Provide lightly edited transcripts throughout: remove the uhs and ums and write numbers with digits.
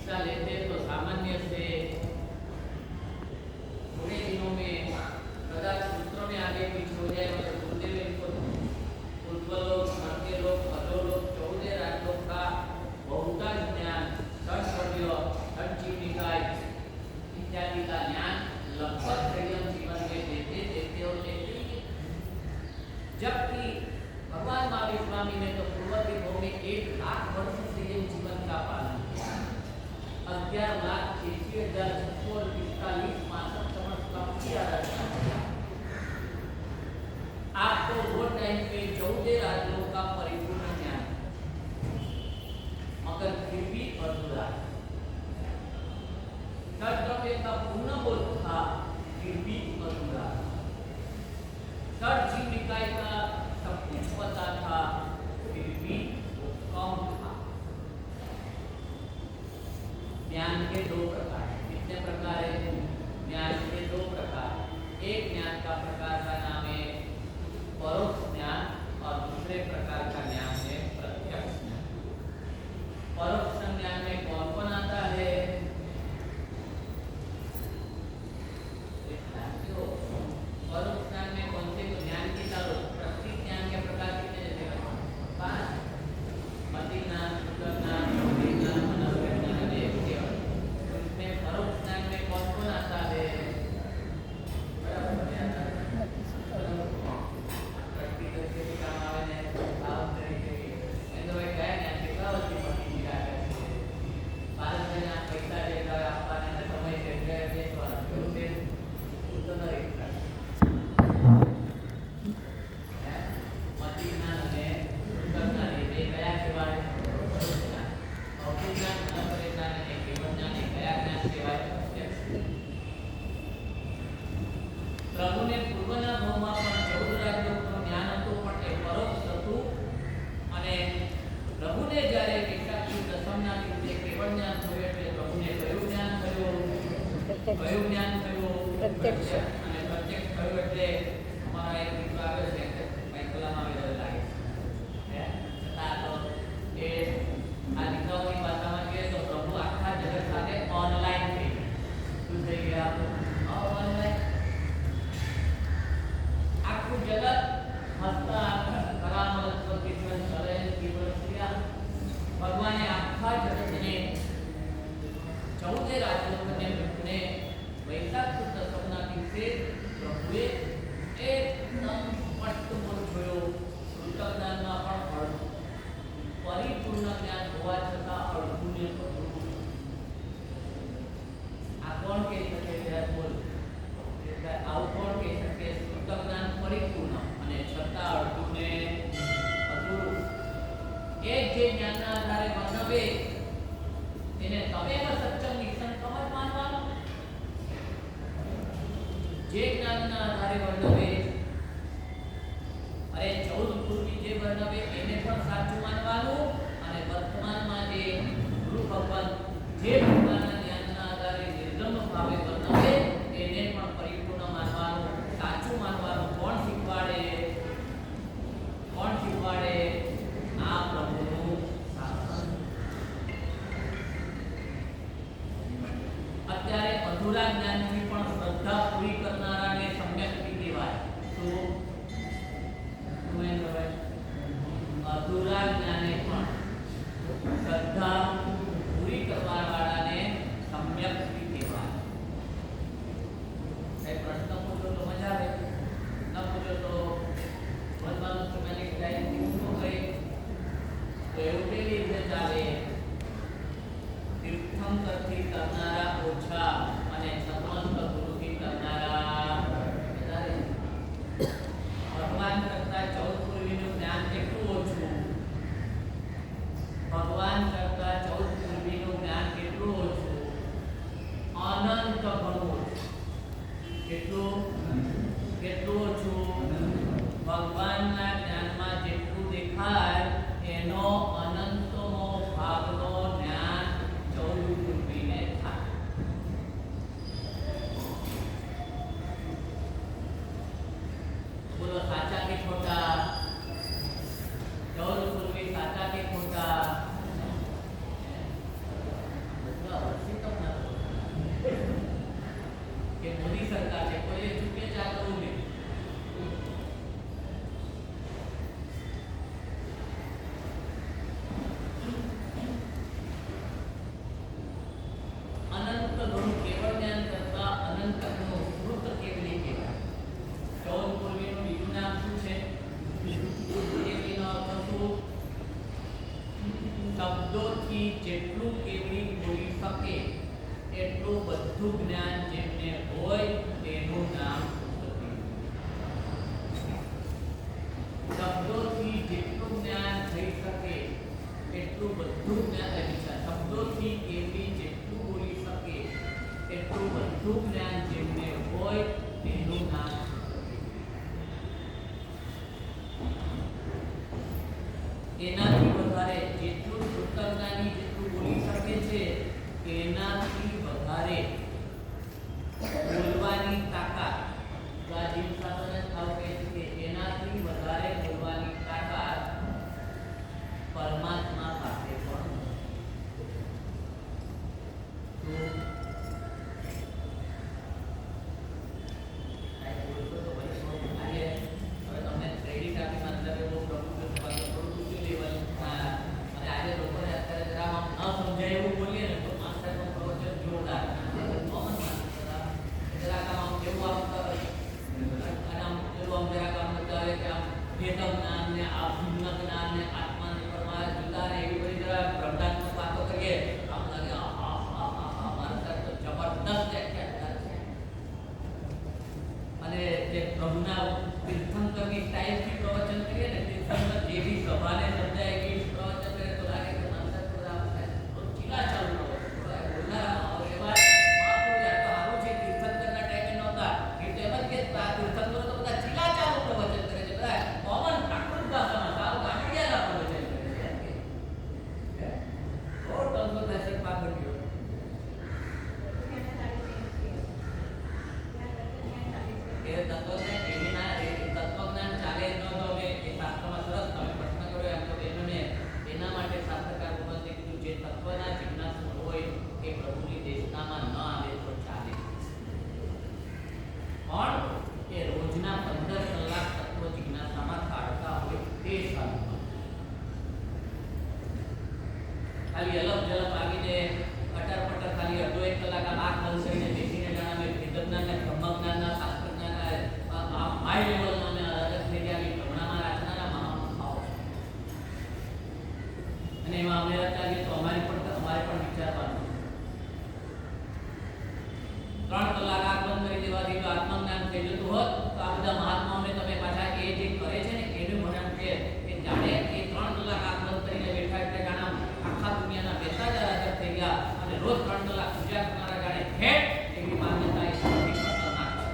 शिक्षा लेते तो सामान्य से थोड़े दिनों में कदाच सूत्रों में आगे पीछे हो जाए, मगर गुरुदेव इनको उद्वलोक, मर्त्यलोक, अधोलोक, 14 राजलोक का बहुतांश ज्ञान, षट्वर्य, षट्जीविकाय इत्यादि का ज्ञान लगभग संयम जीवन में देते देते और देते ही, जबकि भगवान महावीर स्वामी ने तो पूर्व दिनों में 1 लाख वर्ष संयम जीवन का पालन किया। 11,86,645 मासिक समर्थ कम किया रहता है। आपको वो टाइम पे 14 राजलोक का परिपूर्ण ज्ञान, मगर फिर भी अधूरा। षट्द्रव्य का पूर्ण बोध था, फिर भी अधूरा। षट्जीविकाय का सब कुछ पता था, फिर भी वो कम था। ज्ञान के 2 प्रकार। कितने प्रकार है? ज्ञान के 2 प्रकार। एक ज्ञान का प्रकार का नाम है परोक्ष ज्ञान और दूसरे प्रकार का ज्ञान है प्रत्यक्ष ज्ञान। परोक्ष ज्ञान में कौन कौन आता है? परोक्ष ज्ञान में कौन से ज्ञान की चारों प्रत्यक्ष ज्ञान के प्रकार कितने जैसे 5? मति ज्ञान, शुद्ध ज्ञान, ज्ञान, मनोविज्ञान, इसमें परोक्ष ज्ञान में कौन कौन आता है? શબ્દોથી જેટલું કેવડી બોલી શકે એટલું બધું જ્ઞાન જેમને હોય તેનું નામ સતી. શબ્દોથી જેટલું જ્ઞાન થઈ શકે એટલું બધું જ્ઞાન, શબ્દોથી કેવડી જેટલું બોલી શકે એટલું બધું જ્ઞાન જેમને હોય તેનું નામ. એનાથી વધારે જેટલું શુદ્ધજ્ઞાની જેટલું બોલી શકે છે એનાથી વધારે બોલવાની તાકાત, જીવ શાસ્ત્રને થાવ કહે છે કે એનાથી વધારે બોલવાની તાકાત પરમાત્મા પાસે પણ ખાલી અલગ જલમ આવીને અટર પટર ખાલી અડધો એક કલાક આંખ બંધ કરીને બેસીને જાણે વિદ્વજ્ઞાનના બ્રહ્મજ્ઞાનના શાસ્ત્રજ્ઞાનના હાઈ લેવલના અને અલગ થઈ ગયા ભ્રમણામાં રાખનારા મહામુખાઓ છે. અને એમાં અમે ચાલીએ તો અમારે પણ વિચારવાનું 3 કલાક આંખ બંધ કરી દેવાથી જો આત્મજ્ઞાન થઈ જતું હોત તો આ બધા મહાત્માઓને તમે પાછા એ જે કરે છે ને એનું ભણન છે કે જાણે એ 3 કલાક આંખ બંધ કરીને બેઠા એટલે જાણે આખા દુનિયાના બેતા જ હાજર થઈ ગયા અને રોજ 3 કલાક પૂજા કરનારા જાણે હેડ એવી માન્યતા એ સૌથી ખતરનાક છે.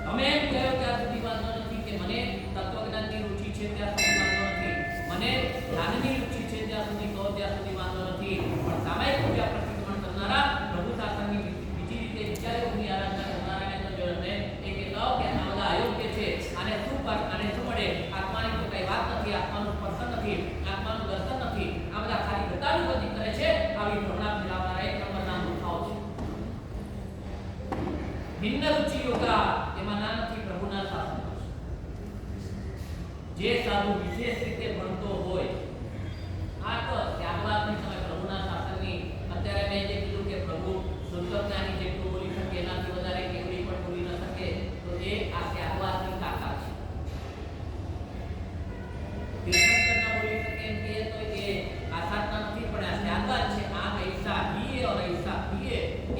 તમે એમ કહો ત્યાં સુધી વાંધો નથી કે મને તત્વજ્ઞાનની રુચિ છે ત્યાં સુધી વાંધો નથી, મને જ્ઞાનની રુચિ છે ત્યાં સુધી કહો ત્યાં સુધી વાંધો નથી, પણ સામાયિક પૂજા પ્રતિક્રમણ કરનારા પ્રભુ શાસનની બીજી રીતે વિચારોની આરાધના કરનારાને તો જોડે એ કે કહો કે આ બધા અયોગ્ય છે, આને શું મળે, આત્માની તો કઈ વાત નથી, આત્માનું સ્પર્શન નથી, આત્માનું દર્શન નથી, આ બધા ખાલી ગતાનુગતિ કરે છે. આવી ભ્રમણા ફેલાવનારા એક નંબરના મૂર્ખાઓ છે. ભિન્ન રુચિ યોગા એમાં ના નથી પ્રભુના શાસન. જે સાધુ વિશેષ રીતે ભણતો હોય આ તો ત્યારબાદની તમે પ્રભુના શાસનની અત્યારે મેં જે કીધું કે પ્રભુ શુદ્ધ જ્ઞાની જેટલું બોલી શકે એનાથી વધારે કેવડી પણ બોલી ન શકે તો એ આ ત્યારબાદની તાકાત છે. તીર્થંકરના બોલી શકે એમ કહીએ તો એ આસાનતા નથી, પણ આ ત્યારબાદ છે. આ ऐसा ही और ऐसा ही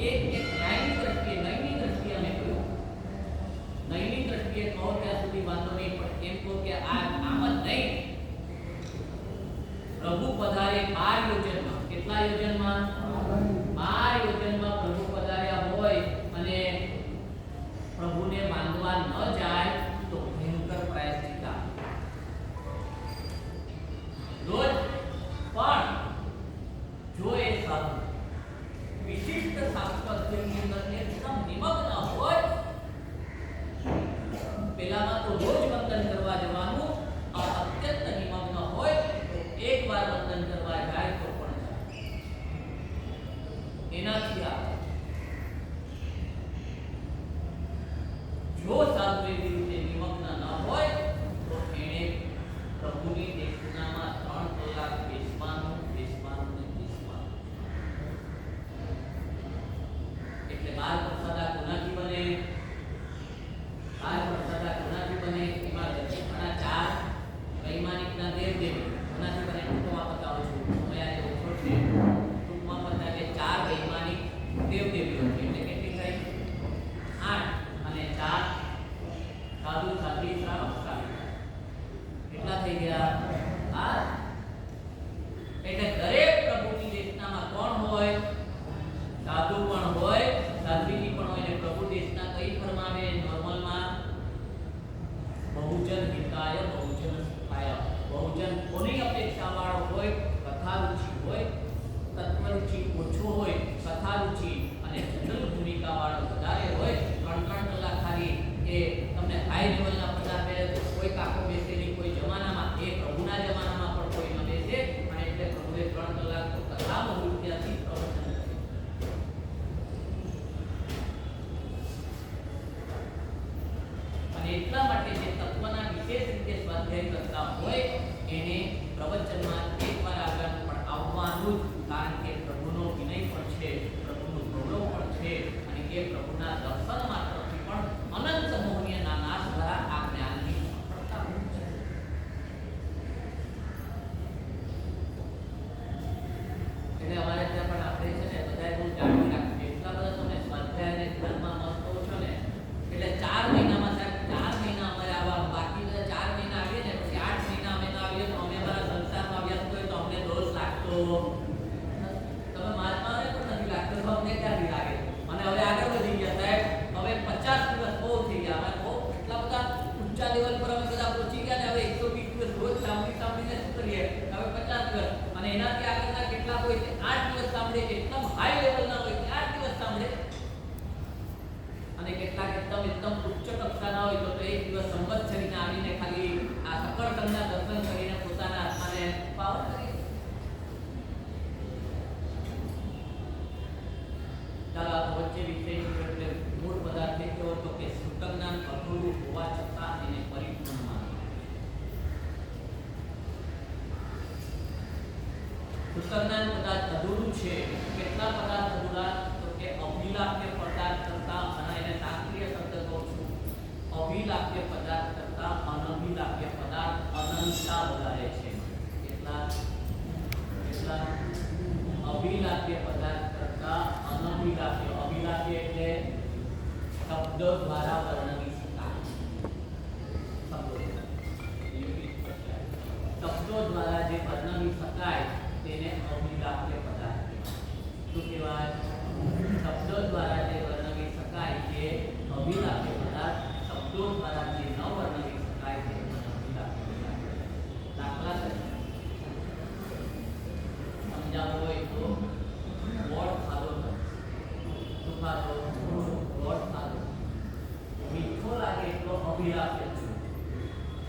एक न्यायની દ્રષ્ટિએ નયની દ્રષ્ટિએ અમે કહ્યું, નયની દ્રષ્ટિએ કહો ત્યાં સુધી વાંધો નહીં, પણ એમ કહો કે આ આમ જ નહીં. પ્રભુ પધારે 12 યોજનમાં, કેટલા યોજનમાં? 12 યોજનમાં પ્રભુ પધાર્યા હોય અને પ્રભુને માંગવા ન જાય તો ભયંકર પ્રાયશ્ચિત રોજ. પણ જો એ સાધુ વિશિષ્ટ શાસ્ત્રની અંદર એકદમ નિમગ્ન હોય, પેલામાં તો રોજ વંદન કરવા જવાનું, અત્યંત નિમગ્ન હોય તો એક વાર વંદન કરવા જાય તો પણ જાય. સ્વાધ્યાય કરતા હોય એને પ્રવચનમાં એકવાર આગળ પણ આવવાનું જ, કારણ કે પ્રભુનો વિનય પણ છે, પ્રભુનું ગૌરવ પણ છે અને એ પ્રભુના દર્શન માત્રથી પણ અનંત મોહનીયના નાશ દ્વારા આ જ્ઞાનની સફળતા છે. એટલે અમારે ત્યાં પણ આપણે છે ને બધાએ બહુ જાણવી રાખીએ. એટલા બધા તમે સ્વાધ્યાય અને ધ્યાનમાં મસ્ત હો છો ને, એટલે 4 મહિનામાં સાહેબ 4 મહિના અમારે આવા, બાકી બધા 4 મહિના આવીએ ને પછી 8 મહિના અમે ના આવીએ તો અમે અમારા સંસારમાં વ્યસ્ત હોય તો અમને દોષ લાગતો. તમે મહાત્માઓને પણ નથી લાગતો તો અમને ક્યાંથી લાગે? અને હવે આગળ વધી ગયા સાહેબ, હવે 50 દિવસ બહુ થઈ ગયા, અમે બહુ એટલા બધા ઊંચા લેવલ પર અમે બધા પહોંચી ગયા ને હવે 120 દિવસ રોજ સાંભળીને શું કરીએ? હવે 50 દિવસ અને એનાથી આગળના કેટલાક હોય તે 8 દિવસ સાંભળે, એકદમ હાઈ લેવલના હોય તે 8 દિવસ સાંભળે અને કેટલાક એકદમ ઉચ્ચ કક્ષાના હોય તો 1 દિવસ સંવત્સરીને આવીને ખાલી આ સકળતનના દર્શન કરીને પોતાના આત્માને પાવન કરી. ચાલો આ વચ્ચે વિશેષ એટલે મૂળ પદાર્થ કેવો હતો કે સૂતક જ્ઞાન અધૂરું હોવા છતાં એને પરિપૂર્ણ માનવું. સૂતક જ્ઞાન પદાર્થ અધૂરું છે. કેટલા પદાર્થ અધૂરા? તો કે અભિલાપ્ય પદાર્થ કરતા, અને એને શાસ્ત્રીય શબ્દ કહું છું, અભિલાપ્ય પદાર્થ કરતા અનભિલાપ્ય પદાર્થ અનંતતા વધારે છે. કેટલા અભિલાપ્ય પદાર્થ કરતા અનભિલાપ્ય, અભિલાપ્ય એટલે શબ્દો દ્વારા વર્ણવી શકાય, શબ્દો દ્વારા જે વર્ણવી શકાય તેને અભિલાપ્ય પદાર્થ કહેવાય. શું કહેવાય? શબ્દો દ્વારા જે વર્ણવી શકાય તે અભિલાપ્ય પદાર્થ, શબ્દો દ્વારા જે ન વર્ણવી શકાય તે અનભિલાપ્ય પદાર્થ. દાખલા તરીકે સમજાવવું હોય તો ગોળ ખાધો, શું ખાધો? ગોળ ખાધો. મીઠો લાગે એટલો અભિલાપ્ય છે,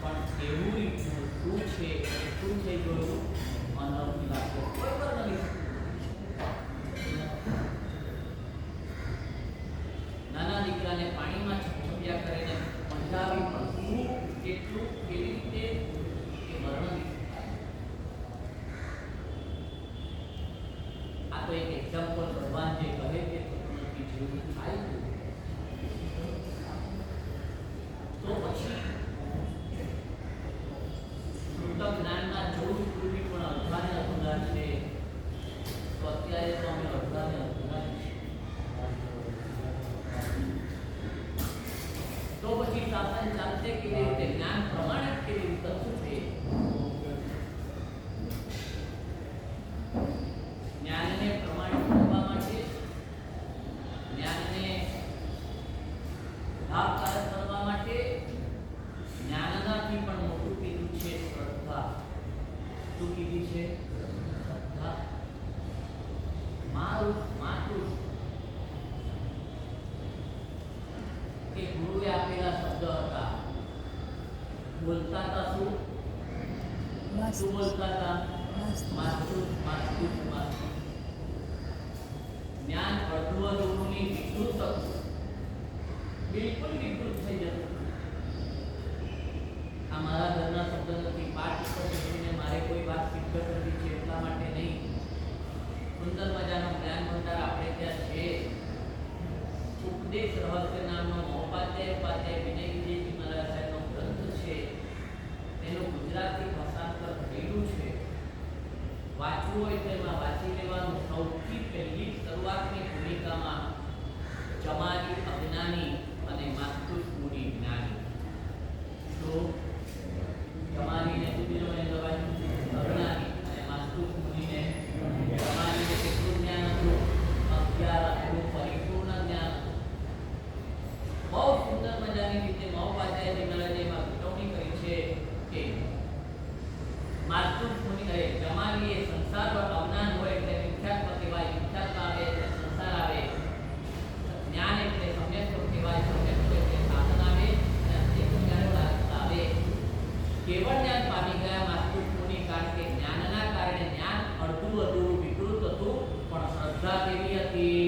પણ એવું રીતનું શું છે એ શું થઈ ગયું? અનભિલાપ્ય. કોઈ પણ નથી. નાના દીકરાને પાણીમાં છપછપિયા કરીને સમજાવી પણ શું, કેટલું, કેવી રીતે એ વર્ણવી શકાય. આ તો એક એક્ઝામ્પલ ભગવાન જે કહે કે નથી જેવું થાય તો પછી સૂતક જ્ઞાનમાં જોવું પૂર્વી પણ અડધાને અધૂરા છે, તો અત્યારે તો અમે અડધાને અધૂરા છીએ. તો પછી શાસન ચાલશે કેવી રીતે? જ્ઞાન પ્રમાણિત કેવી રીતે થશે? જ્ઞાનને પ્રમાણિત કરવા માટે, જ્ઞાનને લાભકારક કરવા માટે જ્ઞાનનાથી પણ મોટું કીધું છે શ્રદ્ધા. શું કીધી છે? શ્રદ્ધા. માતૃ કે ગુરુએ આપેલા શબ્દ હતા, બોલતા હતા શું? શું બોલતા હતા? માતૃ. જ્ઞાન અડધું અધૂરુંની વિકૃત હતું, બિલકુલ વિકૃત થઈ જતું. આ મારા ઘરના શબ્દ નથી, પાઠ ઉપર બેસીને મારે કોઈ વાત સિદ્ધ કરવી છે એટલા માટે નહીં. સુંદર મજાનો જ્ઞાન ભંડાર આપણે ત્યાં છે. ઉપદેશ રહસ્ય નામનો મહોપાધ્યાય વિનય વિજયજી મહારાજ સાહેબનો ગ્રંથ છે, તેનું ગુજરાતી ભાષાંતર થયેલું છે. વાંચવું હોય તો એમાં વાંચી લેવાનું. સૌથી પહેલી શરૂઆતની ભૂમિકામાં જમાલી અજ્ઞાની અને માસ્તુસ મુનિ જ્ઞાની. તો જમાલીને સુધીરોને લવાયું અજ્ઞાની અને માસ્તુસ મુનિને જમાલીને કેટલું જ્ઞાન હતું? 11 હતું, પરિપૂર્ણ જ્ઞાન હતું. બહુ સુંદર મજાની રીતે મહોપાધ્યાયજી મહારાજે એમાં ગોઠવણી કરી છે કે માસ્તુસ મુનિ જમાલીએ સંસાર પર અજ્ઞાન હોય એટલે મિથ્યાત્વ કહેવાય, મિથ્યાત્વ આવે એટલે સંસાર આવે, જ્ઞાન એટલે સમ્યક્ત્વ કહેવાય, સમ્યક્ત્વ એટલે સાધન આવે અને અંતિમ જ્ઞાન આવે. કેવળ જ્ઞાન પામી ગયા માસ્તુસ મુનિ, કારણ કે જ્ઞાનના કારણે જ્ઞાન અડધું અધૂરું વિકૃત હતું, પણ શ્રદ્ધા કેવી હતી?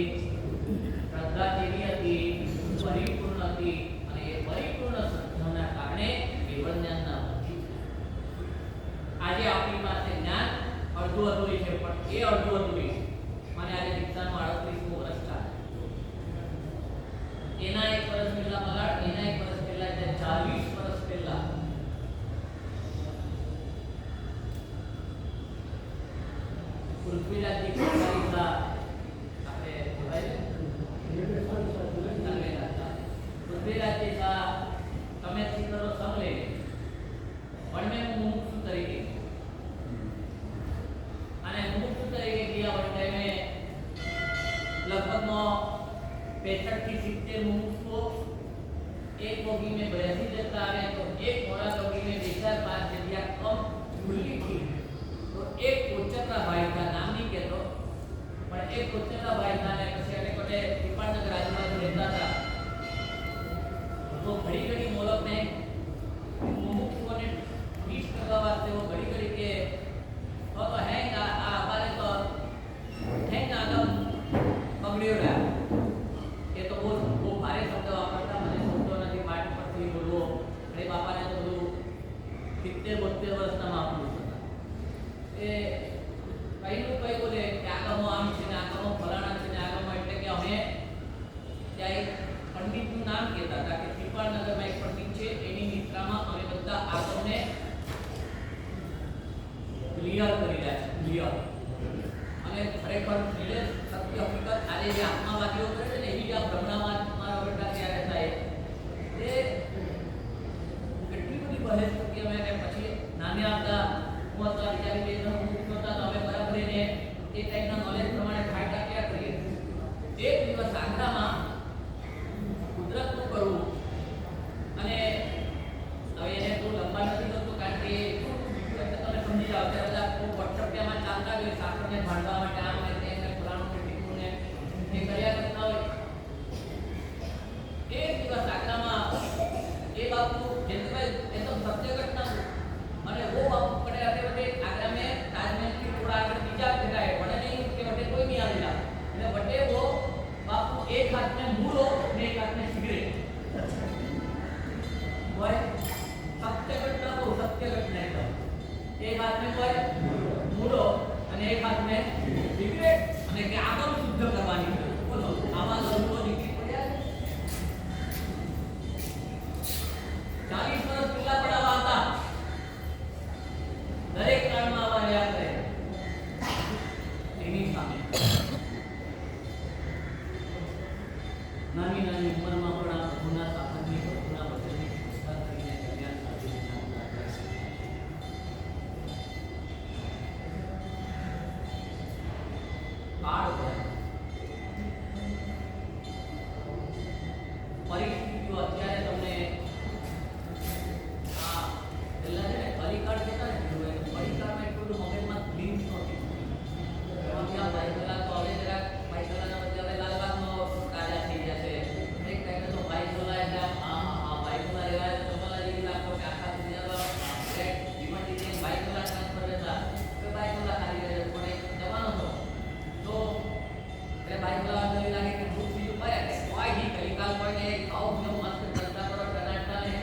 શ્રદ્ધા કેવી હતી? પરિપૂર્ણ હતી. અને એ પરિપૂર્ણ શ્રદ્ધાના કારણે કેવળ જ્ઞાનના વંચિત થયા. અડધું અધૂરી છે, પણ એ અડધું અધૂરી મને આજે દીક્ષાનું 38મું વર્ષ ચાલે. એના 1 વર્ષ પહેલા મલાડ, એના 1 વર્ષ પહેલા એટલે 40 વર્ષ પહેલા પૃથ્વીરાજજી કોઠારીના આપણે કહેવાય પૃથ્વીરાજજી કા તમે કરો સંગ લે પણ મેં મુમુક્ષુ તરીકે અને મુમુક્ષુ તરીકે किया वनडे में लगभग 65 થી 70 मुमुक्षुओं एक बोगी में 82 जता आए तो एक मोड़ा बोगी में 2-5 जगह कम खुली थी. तो एक कोचरा भाई का नाम नहीं कहते पर एक कोचरा भाई था ने પછી એને કોટે પીપાળનગર આજુબાજુ રહેતા હતા. वो घड़ी घड़ी मोलक ने मुमुक्षुओं ने बीच करवा वास्ते वो घड़ी घड़ी के तो हैंग आ हमारे तो हैंग आगम पकड़ियो रहा. ये तो वो भारे शब्द वापरता મને શબ્દો નથી પાઠ પરથી બોલવો. અરે બાપાને તો બધું 70-72 વર્ષના માપનું હતા. એ કઈનું કઈ બોલે કે આગમો આમ છે ને આગમો ફલાણા છે ને આગમો એટલે કે અમે ત્યાં એક પંડિતનું નામ કહેતા હતા કે પીપાળનગરમાં એક પંડિત છે એની મિત્રામાં અમે બધા આગમને ક્લિયર કરી રહ્યા છે. ક્લિયર અને ખરેખર એટલે સત્ય હકીકત આજે જે આત્માવાદીઓ કરે છે ને એવી જ આ બ્રહ્મણામાં મારા બેટા ત્યારે થાય તે કેટલી બધી બહેસ થતી. અમે પછી નાના હતા હું હતા વિચારી બે ત્રણ મુક્ત હતા તો અમે બરાબર એને એ ટાઈપના નોલેજ પ્રમાણે ફાયદા ક્યાં કરીએ. એક દિવસ આગ્રામાં કુદરતનું કરવું અને હવે એને તો લંબા નથી કરતો કારણ કે તમે સમજી જાઓ કે બધા વોટ્સએપમાં ચાલતા હોય સાકરને ભાંડવા માટે આમ ને તેમ ને ફલાણું ને ટીકું ને એ કર્યા કરતા હોય. એક દિવસ આગ્રામાં એ બાપુ જયંતભાઈ એ તો સત્ય ઘટના અને वो बापू पड़े आते बटे आगरा में ताजमहल की थोड़ा आगे बीजा जगह है बड़े नहीं उसके बटे कोई नहीं आवेला એટલે बटे वो बापू एक हाथ में मूड़ो ने एक हाथ में सिगरेट कोई सत्य घटना को सत्य घटना है. एक हाथ में कोई मूड़ो અને એક હાથ में सिगरेट અને કે આગમ શુદ્ધ કરવાની બોલો આવા લોકો નીકળી પડ્યા. 40 વર્ષ પહેલા પડાવા હતા. દરેક કાળમાં આવા રહ્યા કરે એની સામે નાની નાની ઉંમરમાં પણ આ પ્રભુના શાસનની પ્રભુના વચનની પુસ્તક કરીને કલ્યાણ સાધીના કાળ હોય પરિસ્થિતિઓ અત્યારે તમને આ પહેલા છે ને કલિકાળ કહેતા ને કલિકાળમાં એટલું બધું મગજમાં ગ્લિમ્સ નહોતી. એમાં ત્યાં ભાઈ કલા તો હવે જરાક ભાઈ કલાના બદલે હવે લાલબાગનો રાજા થઈ ગયા છે. એક ટાઈમે તો ભાઈ કલા એટલે ભાઈ કલા રહેવાય તો કલા જેવી લાગતો કે આખા દુનિયામાં જીવન જીતી ભાઈ કલા ટ્રાન્સફર રહેતા તો ભાઈ કલા ખાલી રહે પણ એક જવાનો હતો તો એટલે ભાઈ કલા એવી લાગે કે ભૂખ બીજું પાયા કે કોઈ નહીં કલિકાલ કોઈને ખાઓ પીઓ મસ્ત ચર્ચા કરો ટનાટા ને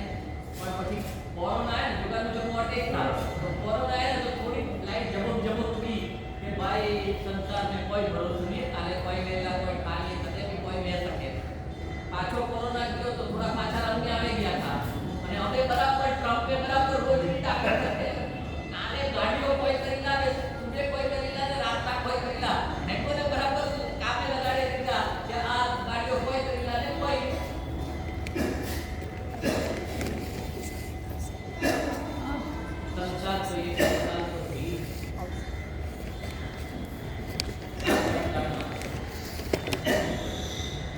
પણ પછી કોરોના આયા ને દુકાનનું જમવું અટેક થાય તો કોરોના આયા ને તો થોડી લાઈટ જબક પી કે ભાઈ સંસાર में कोई भरोसा नहीं काले कोई वेला कोई खाली कदे भी कोई ले सके. पाछो कोरोना गयो तो थोड़ा पाछा रंग में આવી ગયા था અને હવે બરાબર ટ્રમ્પે બરાબર રોજની તાકાત છે. નાને ગાડીઓ કોઈ કરી લાગે સુબે કોઈ કરી લાગે રાતના કોઈ કરી લાગે નેકોને બરાબર કામે લગાડે દીધા કે આ ગાડીઓ કોઈ કરી લાગે કોઈ संसार तो ये संसार तो भी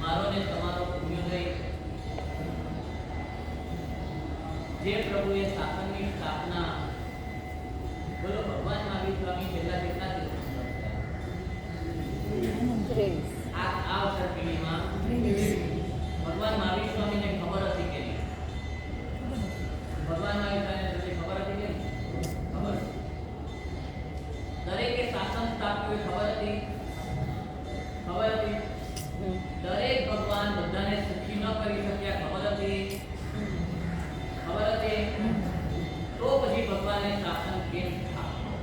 मारो ने તમારો પુણ્યોદય જે પ્રભુએ શાસનની સ્થાપના બોલો ભગવાન મહાવીર સ્વામી પહેલા કેટલા દિવસ આ અવસર પેઢીમાં ભગવાન મહાવીર સ્વામીને ખબર હતી કે નહીં? ભગવાન મહાવીર સ્વામીને ખબર હતી કે નહીં? ખબર. દરેકે શાસન સ્થાપ્યું ખબર હતી. ખબર હતી. દરેક ભગવાન બધાને સુખી ન કરી શક્યા ખબર હતી. ખબર હતી. તો પછી ભગવાને શાસન કેમ સ્થાપ્યું?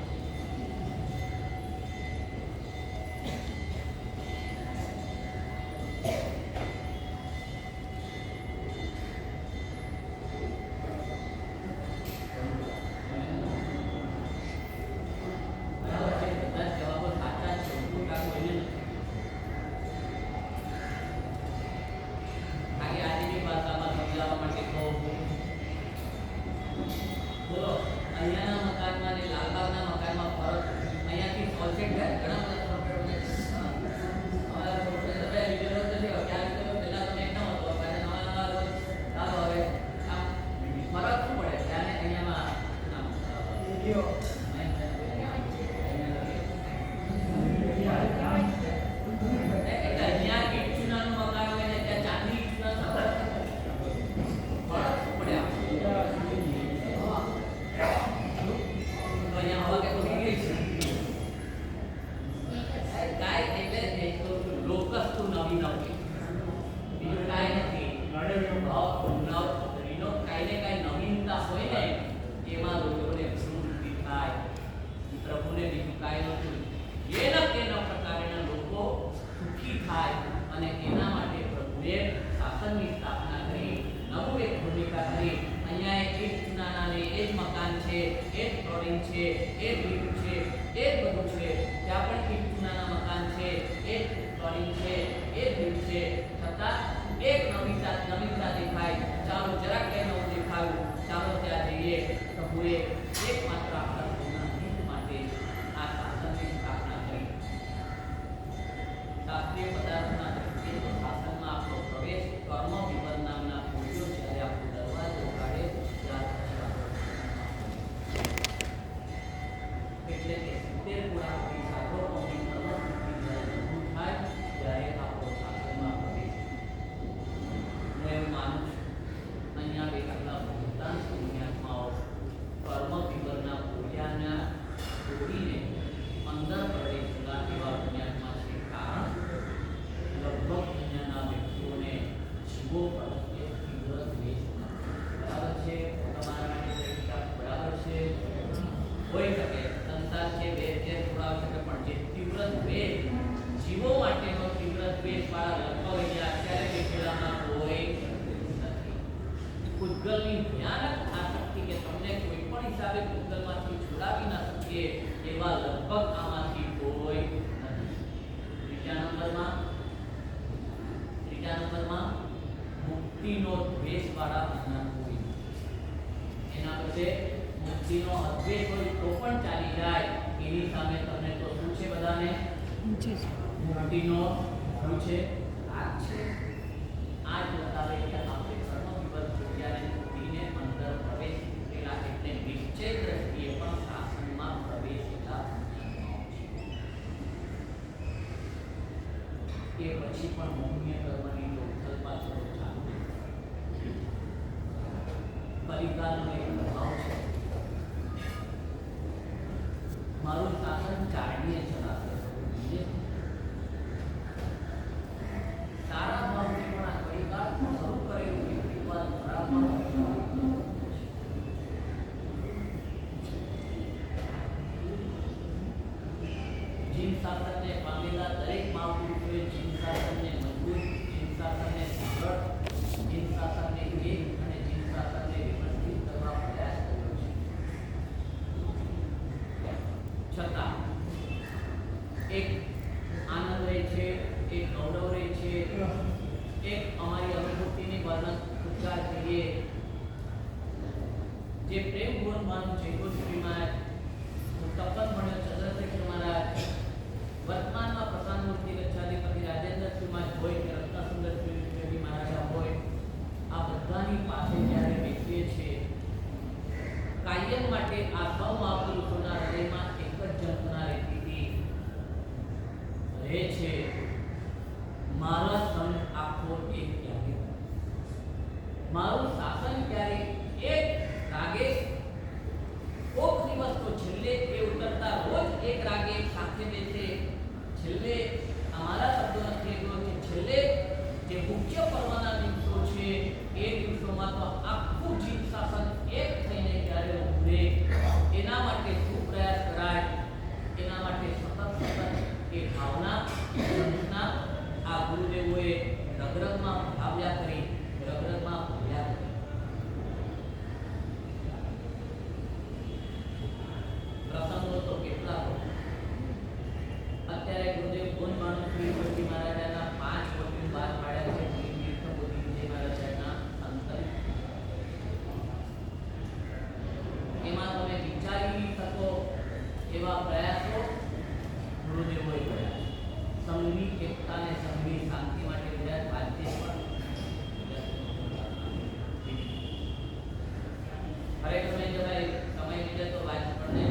ખરેખર મેં જરા સમય વિશે તો વાત પણ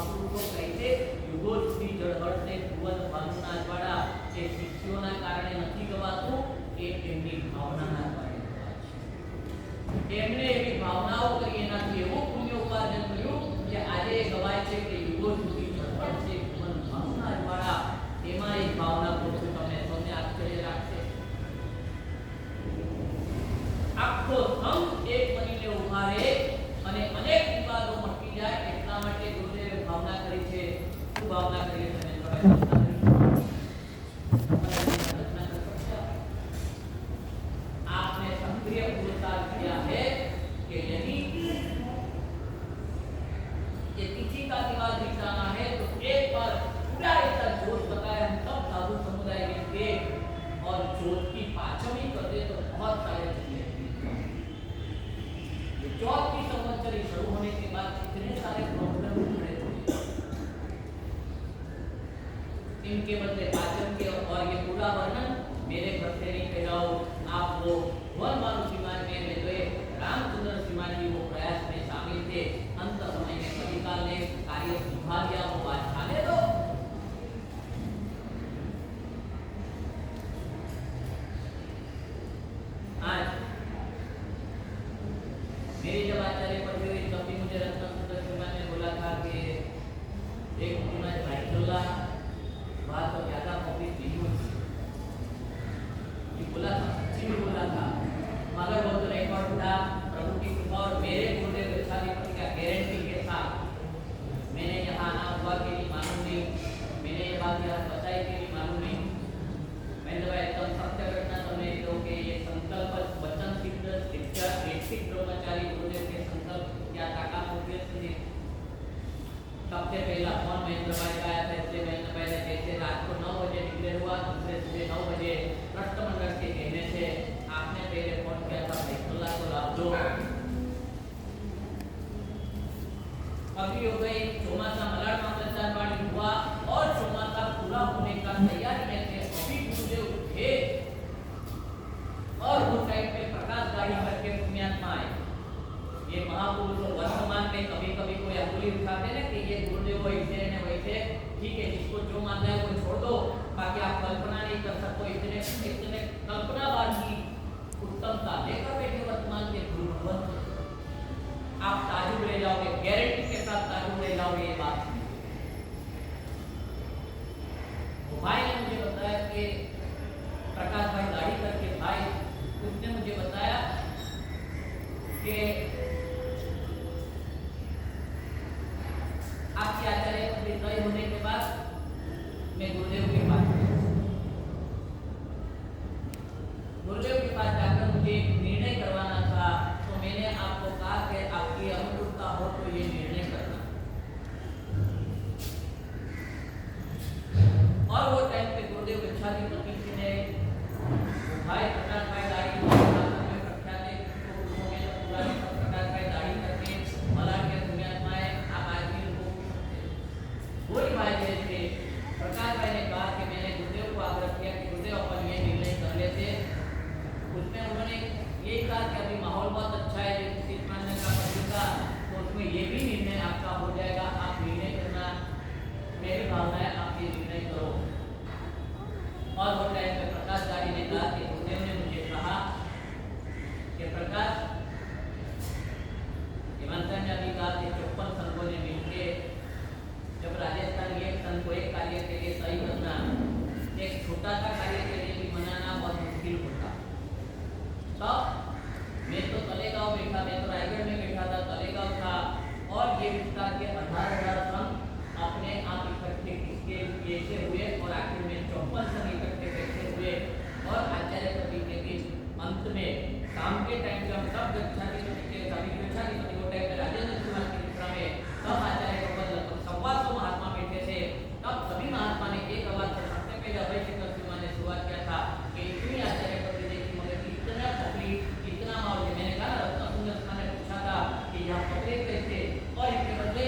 મહાપુરુષો કહે છે યુગો સુધી જળહળતે ભુવન ભાનુના જ્વાળા એ શિષ્યોના કારણે નથી ગવાતું, એ તેમની ભાવનાના કારણે ગવાય છે। એમને એવી ભાવનાઓ કરી, એનાથી એવું પુણ્ય ઉપાર્જન કર્યું કે આજે ગવાય છે કે યુગો સુધી જળહળતે ભુવન ભાનુના જ્વાળા, એમાં એક ભાવના પૂછું તમને, તમને આશ્ચર્ય રાખશે। આખો સંઘ એક બનીને ઉભા રહે અને અનેક વિવાદો મટી જાય, એટલા માટે ગુરુદેવે ભાવના કરી છે। શું ભાવના કરી છે? आपने सक्रिय पुरुषार्थ किया है कि यदि ये किसी का विवाद दिखाना है तो एक बार पूरा ऐसा जोश बताया, हम सब साधु समुदाय के और जोत की पाचमी कर दे तो बहुत सारे चौथी संवत्सरी शुरू होने के बाद इतने सारे प्रॉब्लम खड़े हुए, इनके बदले पाचन के और ये पूरा वर्णन मेरे घर से नहीं कह रहा हूं, आप वो वन मानु सीमान में जो रामचंद्र सीमान जी वो प्रयास में शामिल थे, अंत समय में कविकाल ने कार्य सुधा दिया, वो बात जाने दो। आज मेरी जब आचार्य पढ़ी हुई तब भी मुझे रत्नसुंदर सीमान ने बोला था कि एक मुझे भाईचुल्ला बात तो ज्यादा कॉपी नहीं होती, ये बोला था, सच्ची में बोला था, मगर वो तो रिकॉर्ड था प्रभु की कृपा और मेरे गुरुदेव विशालीपति का गारंटी के साथ। मैंने यहाँ आना हुआ के लिए मालूम नहीं, मैंने ये बात यहाँ बताई के लिए मालूम नहीं, मैंने तो एकदम सत्य घटना समझ लो कि ये संकल्प वचन सिद्ध शिक्षा ऐच्छिक ब्रह्मचारी गुरुदेव के संकल्प क्या ताका होती है। सबसे पहला फोन महेंद्र भाई का आया था, इसलिए महेंद्र भाई ने जैसे रात को 9 बजे डिक्लेयर हुआ, दूसरे सुबह 9 बजे राष्ट्रमंडल के कहने से आपने पहले फोन किया था बैतुल्लाह को लाभ दो। अभी हो गई चौमासा मलाड मामलतदार वाणी हुआ और चौमासा पूरा होने का तैयारी में थे, अभी गुरुदेव उठे और वो साइड पे प्रकाश गाड़ी करके पुण्यात्मा आए। ये महापुरुषों वर्तमान में कभी कभी कोई अंगुली उठाते ना कि ये गुरुदेव ऐसे ने वैसे, ठीक है, जिसको जो मानना है वो छोड़ दो, बाकी आप कल्पना नहीं कर सकते, इतने कल्पनावाद की उत्तमता लेकर बैठे वर्तमान के गुरु भगवंत, आप ताजुब रह जाओगे, गारंटी के साथ ताजुब रह जाओगे। ये बात भाई ने मुझे बताया कि प्रकाश भाई गाड़ी करके भाई, उसने मुझे बताया कि आपके आचार्य तय होने के बाद मैं गुरुदेव के पास जाकर मुझे एक निर्णय करवाना था, तो मैंने आपको कहा कि आपकी अनुकूलता हो तो ये निर्णय करना। और वो टाइम पे गुरुदेव विशालीपति जी ने भाई प्रकाश भाई दाढ़ी प्रख्यात है, प्रकाश भाई दाढ़ी करके मलाड के पुण्यात्मा है, आप आदमी को वही भाई जैसे प्रकाश भाई ने कहा कि मैंने गुरुदेव को आग्रह किया कि गुरुदेव अपन ये निर्णय कर लेते। उसमें उन्होंने ये कहा कि अभी माहौल बहुत अच्छा है, शीत मानने का पत्रिका, तो उसमें ये भी निर्णय आपका हो जाएगा, आप निर्णय करना, मेरी भावना है आप ये निर्णय करो। और वो टाइम पे प्रकाश गाड़ी ने कहा कि गुरुदेव ने मुझे कहा कि प्रकाश हिमांशन ने अभी कहा कि 54 संघों ने मिलकर जब राजस्थान एक संघ को एक कार्य के लिए सही करना, एक छोटा सा कार्य के लिए भी मनाना बहुत मुश्किल होता। तो मैं तो तलेगांव बैठा, मैं तो रायगढ़ में बैठा था, तलेगांव था, और ये विस्तार के 18,000 संघ अपने आप इकट्ठे किसके कैसे हुए और आखिर में 54 संघ इकट्ठे कैसे हुए। और आचार्य कवि के बीच अंत में शाम के टाइम पे हम सब गच्छाधिपति के गच्छाधिपति को टाइम पे राजेंद्र कुमार की निद्रा में सब आचार्य को लगभग 125 महात्मा बैठे थे। तब सभी महात्मा ने एक आवाज से सबसे पहले अभय शंकर सिंह ने शुरुआत किया था कि इतनी आचार्य कवि देखी, मगर इतना तकलीफ, इतना माहौल। मैंने कहा रत्नसुंदर सिंह ने पूछा था कि यहाँ पकड़े कैसे, और इसके बदले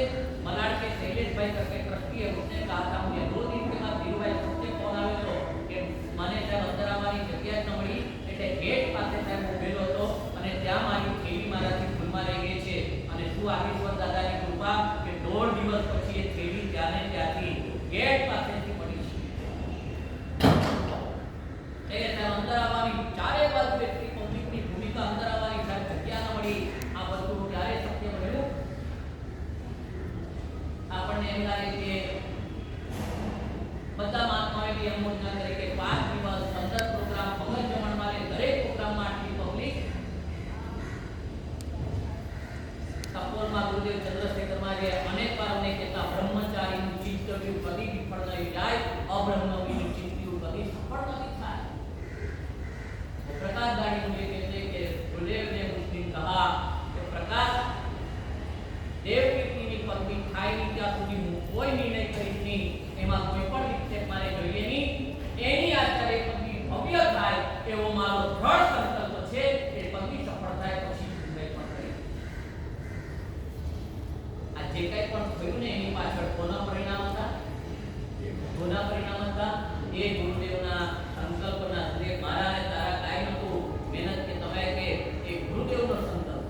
मलाड के शैलेश भाई करके ट्रस्टी है, उसने कहा था मुझे 2 दिन के बाद धीरुभाई सबसे फोन आवे तो कि મને ત્યાં અંદર આવવાની જગ્યા જ ન મળી, એટલે ગેટ પાસે સાહેબ ઉભેલો હતો અને ત્યાં મારી થેલી મારાથી ભૂલમાં રહી ગઈ છે, અને શું આવીશ્વર દાદાની કૃપા કે 2 દોઢ દિવસ પછી એ થેલી ત્યાંને ત્યાંથી ગેટ પાસેથી પડી છે. ત્યાં અંદર આવવાની ચારે બાજુ વ્યક્તિ પબ્લિકની ભૂમિકા અંદર આવવાની જ્યારે જગ્યા ન મળી આ બધું ત્યારે શક્ય બન્યું. આપણને એમ લાગે કે બધા મહાત્માઓએ બી એમ યોજના કરી કે 5 દિવસ 15 પ્રોગ્રામ પગલ જમણવારે દરેક પ્રોગ્રામમાં આટલી પબ્લિક. તપોરમાં ગુરુદેવ ચંદ્રશેખરમાં જે અનેક વાર અમને કહેતા બ્રહ્મચારીનું ચિંતવ્યું કદી વિફળ નહીં જાય, અબ્રહ્મવીનું ચિંતવ્યું કદી સફળ નહીં થાય. प्रकाश गाड़ी मुझे कहते हैं कि गुरुदेव ने उस दिन कहा कि प्रकाश देव कीर्ति ની પદવી થાય ની ત્યાં સુધી હું કોઈ નિર્ણય કરીશ નહીં, એમાં કોઈ પણ વિક્ષેપ મારે જોઈએ નહીં. એની આચાર્ય પદવી ભવ્ય થાય એવો મારો દ્રઢ સંકલ્પ છે. એ પદવી સફળ થાય પછી નિર્ણય પણ કરીશ. આ જે કંઈ પણ થયું ને એની પાછળ કોના પરિણામ હતા? કોના પરિણામ હતા? એ ગુરુદેવના સંકલ્પના જે મારા અને તારા કાઈ નતું મહેનત કે તમે કે એ ગુરુદેવનો સંકલ્પ.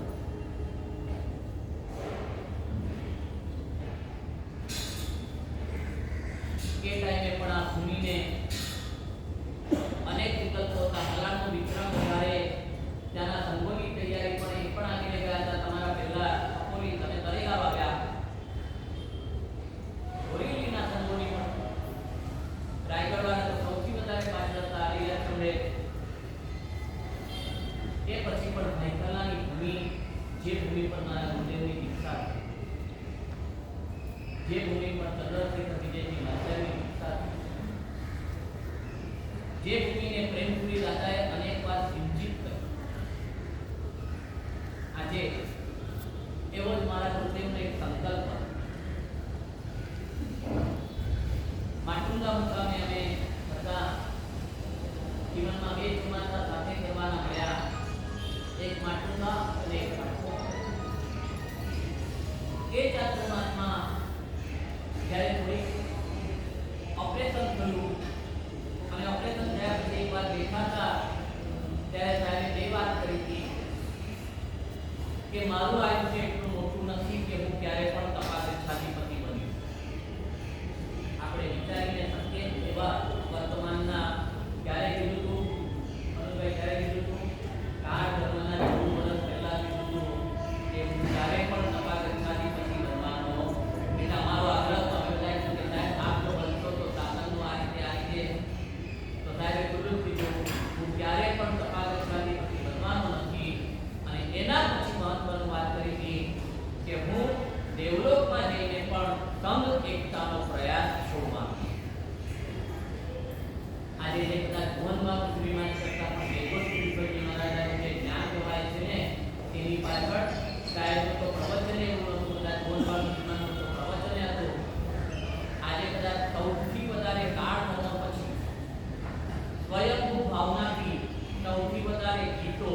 કે ટાઈમે પણ આ ભૂમિને અનેક વિકલ્પો હતા. હલાણનો વિક્રમ વધારે ત્યાંના સંગોની તૈયારી પણ એ પણ આગળ ગયા હતા. તમારા પહેલા અપોલી તમે તરેગા વાગ્યા ઓરીલીના સંગોની પણ રાયગઢવાળા તો સૌથી વધારે પાછળ હતા. લીલા ચંડે એ પછી પણ ભૈંકલાની ભૂમિ, જે ભૂમિ પર મારા ગુરુદેવની દીક્ષા છે, જે ભૂમિ પર ચંદ્રશેખર વિજયજી આચાર્યની દીક્ષા છે, જે ભૂમિને પ્રેમપુરી દાદાએ અનેક વાર સિંચિત કરી, આજે એવો જ મારા ગુરુદેવનો એક સંકલ્પ. માટુંગા મુકામે અમે બધા જીવનમાં 2 ચોમાસા સાથે કરવાના મળ્યા, એક માટુંગા અને એક પાટકો. એ 4 ચોમાસમાં જ્યારે થોડી ઓપરેશન થયું અને ઓપરેશન થયા પછી એક વાર બેઠા હતા ત્યારે સાહેબે 2 વાત કરી હતી કે મારું આયુષ્ય એટલું મોટું નથી કે હું ક્યારે પણ તપાસ છાતીપતિ બન્યું. આપણે વિચારીને શકીએ એવા વર્તમાનના ક્યારે કીધું હતું મનુભાઈ, ક્યારે કીધું હતું? 8 ધર્મના 14 વર્ષ પહેલા કીધું હતું કે હું ક્યારે પણ તપાસ છાતીપતિ બનવાનો. એટલે અમારો આગ્રહ તો અમે બધાએ કે સાહેબ આપ જો બનશો તો શાસનનું આ રીતે તો સાહેબે કીધું હું ક્યારે પણ તપાસ છાતીપતિ બનવાનો નથી. અને એના પછી મહત્વની વાત કરી હતી કે હું દેવલોકમાં જઈને પણ સંઘ એકતાનો પ્રયાસ છોડવા. આજે જે કદાચ ભુવનમાં પૃથ્વીમાં કરતા પણ દેવોત્તરી મહારાજાનું જે જ્ઞાન કહેવાય છે ને તેની પાછળ સાહેબનું તો પ્રવચન એવું હતું. કદાચ ભુવનમાં પૃથ્વીમાંનું તો પ્રવચન હતું. આજે કદાચ સૌથી વધારે કાળ ધર્મ પછી સ્વયંભૂ ભાવનાથી સૌથી વધારે ગીતો,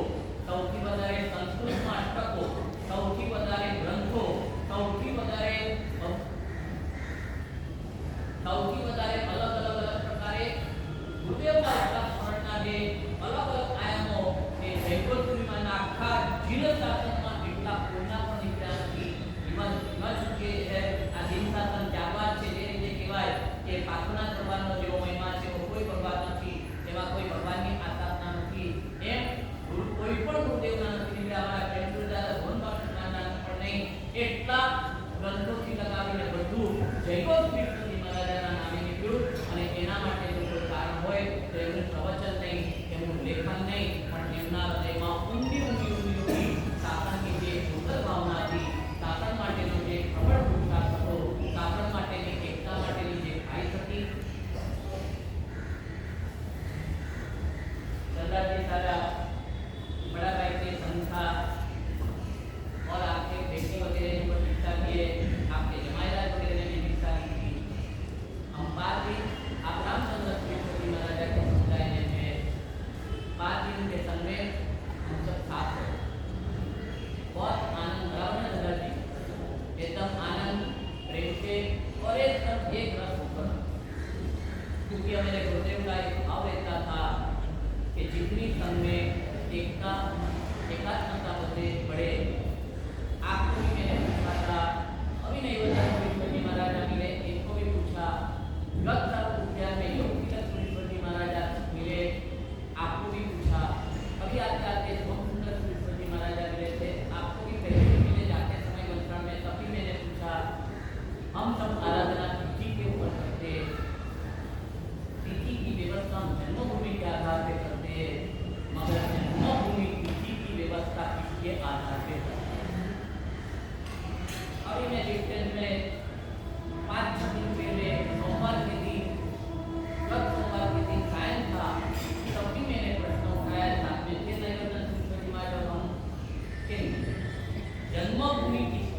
સૌથી વધારે સંસ્કૃતમાં અષ્ટકો, સૌથી વધારે ગ્રંથો, સૌથી વધારે અલગ અલગ પ્રકારે ગુરુદેવના સ્મરણના જે અલગ અલગ આયામો એ જયગોત્રીમાંના આખા જીન શાસનમાં એટલા કોઈના પણ નીકળ્યા નથી. ઇવન કે આ જીન શાસન જાગવાત છે જે રીતે કહેવાય કે પાછળના કરવાનો જેવો મહિમા છે એવો કોઈ ભગવાન નથી, એમાં કોઈ ભગવાનની આસ્થા નથી. એમ કોઈ પણ ગુરુદેવના નથી નીકળ્યા. અમારા પ્રેમપુરદાદા ભવનબાપુના પણ નહીં. એટલા ગ્રંથોથી લગાવીને બધું જયગોત્રી મહારાજાના નામે નીકળ્યું. અને એના માટે જો કોઈ કારણ હોય તો એમનું પ્રવચન નહીં, એમનું લેખન નહીં, પણ એમના હૃદયમાં ઊંડી શાસનની જે સુંદર ભાવના હતી, શાસન માટેનો જે પ્રબળ પુરુષાર્થ હતો, શાસન માટેની એકતા માટેની જે ખાઈ હતી. सरदार जी सारा बड़ा भाई के संस्था और आपके बेटी वगैरह ने भी शिक्षा किए, आपके जमाईदार वगैरह ने भी शिक्षा की थी. हम बात भी आप रामचंद्र श्री महाराजा के समुदाय में थे. बात भी उनके संग में हम सब साथ हैं. बहुत आनंद रहा ना दादाजी, एकदम आनंद प्रेम से और एकदम एक रस होकर, क्योंकि हमारे गुरुदेव का एक भाव रहता था कि जितनी संघ में एकता एकात्मता बढ़े. आपको भी मैंने पूछा था, अभी नहीं बता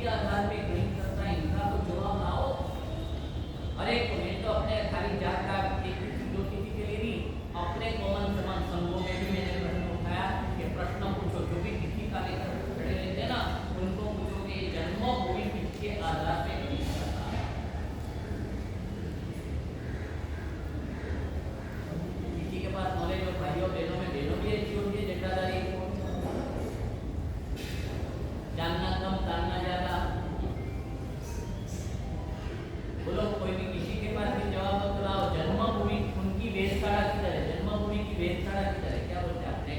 के आधार पे क्लेम करता है, इनका तो जवाब लाओ। अरे मैं तो अपने खाली जात का एक दो किसी के लिए नहीं, अपने कॉमन समान संघों में भी मैंने प्रश्न उठाया कि प्रश्न पूछो, जो भी तिथि का लेकर खड़े रहते हैं ना, उनको पूछो कि जन्मभूमि किसके आधार पे क्लेम करता है। किसी के पास नॉलेज हो भाइयों बहनों में, बहनों भी अच्छी होती है झंडाधारी, जानना कम जानना ज्यादा। बोलो कोई भी किसी के पास भी जवाब तो लाओ। जन्मभूमि उनकी वेधशाला किधर है? जन्मभूमि की वेधशाला किधर है? क्या बोलते हैं आपने?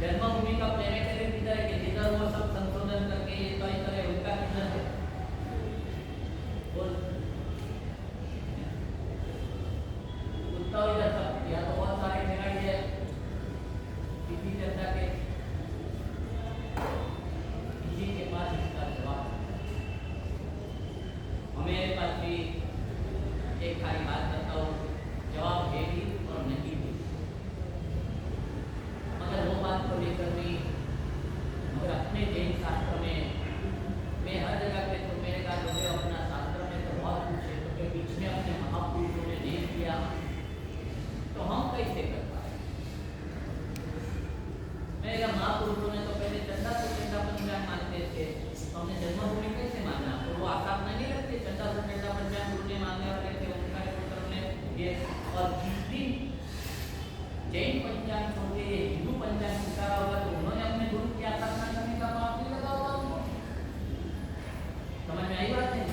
जन्मभूमि का प्लेनेटोरियम किधर है कि जिधर वो सब संशोधन करके ये तो इधर है, उनका किधर है? बोल उत्तर इधर सब, या तो बहुत सारे खिलाड़ी है किसी जनता के, किसी के पास इसका जवाब। मेरे पास भी एक खाली बात करता हूँ, जवाब है भी और नहीं भी, मगर वो बात को लेकर भी, मगर अपने जैन शास्त्र में मैं हर जगह पे तो मेरे का जो है अपना शास्त्र में तो बहुत कुछ है, तो बीच में अपने महापुरुषों ने नहीं किया तो हम कैसे कर पाए? मेरे महापुरुषों ने तो पहले चंदा को चंदा पंचांग मानते थे, तो हमने जन्मभूमि कैसे माना? तो वो आसाप नहीं रखते, चंदा को चंदा पंचांग गुरु ने मानने वाले थे, उनका पुत्र ने ये। और जिस दिन जैन पंचांग छोड़ के हिंदू पंचांग स्वीकारा होगा तो उन्होंने अपने गुरु की आराधना करने का पाप नहीं लगा होगा उनको। समझ में आई बात है?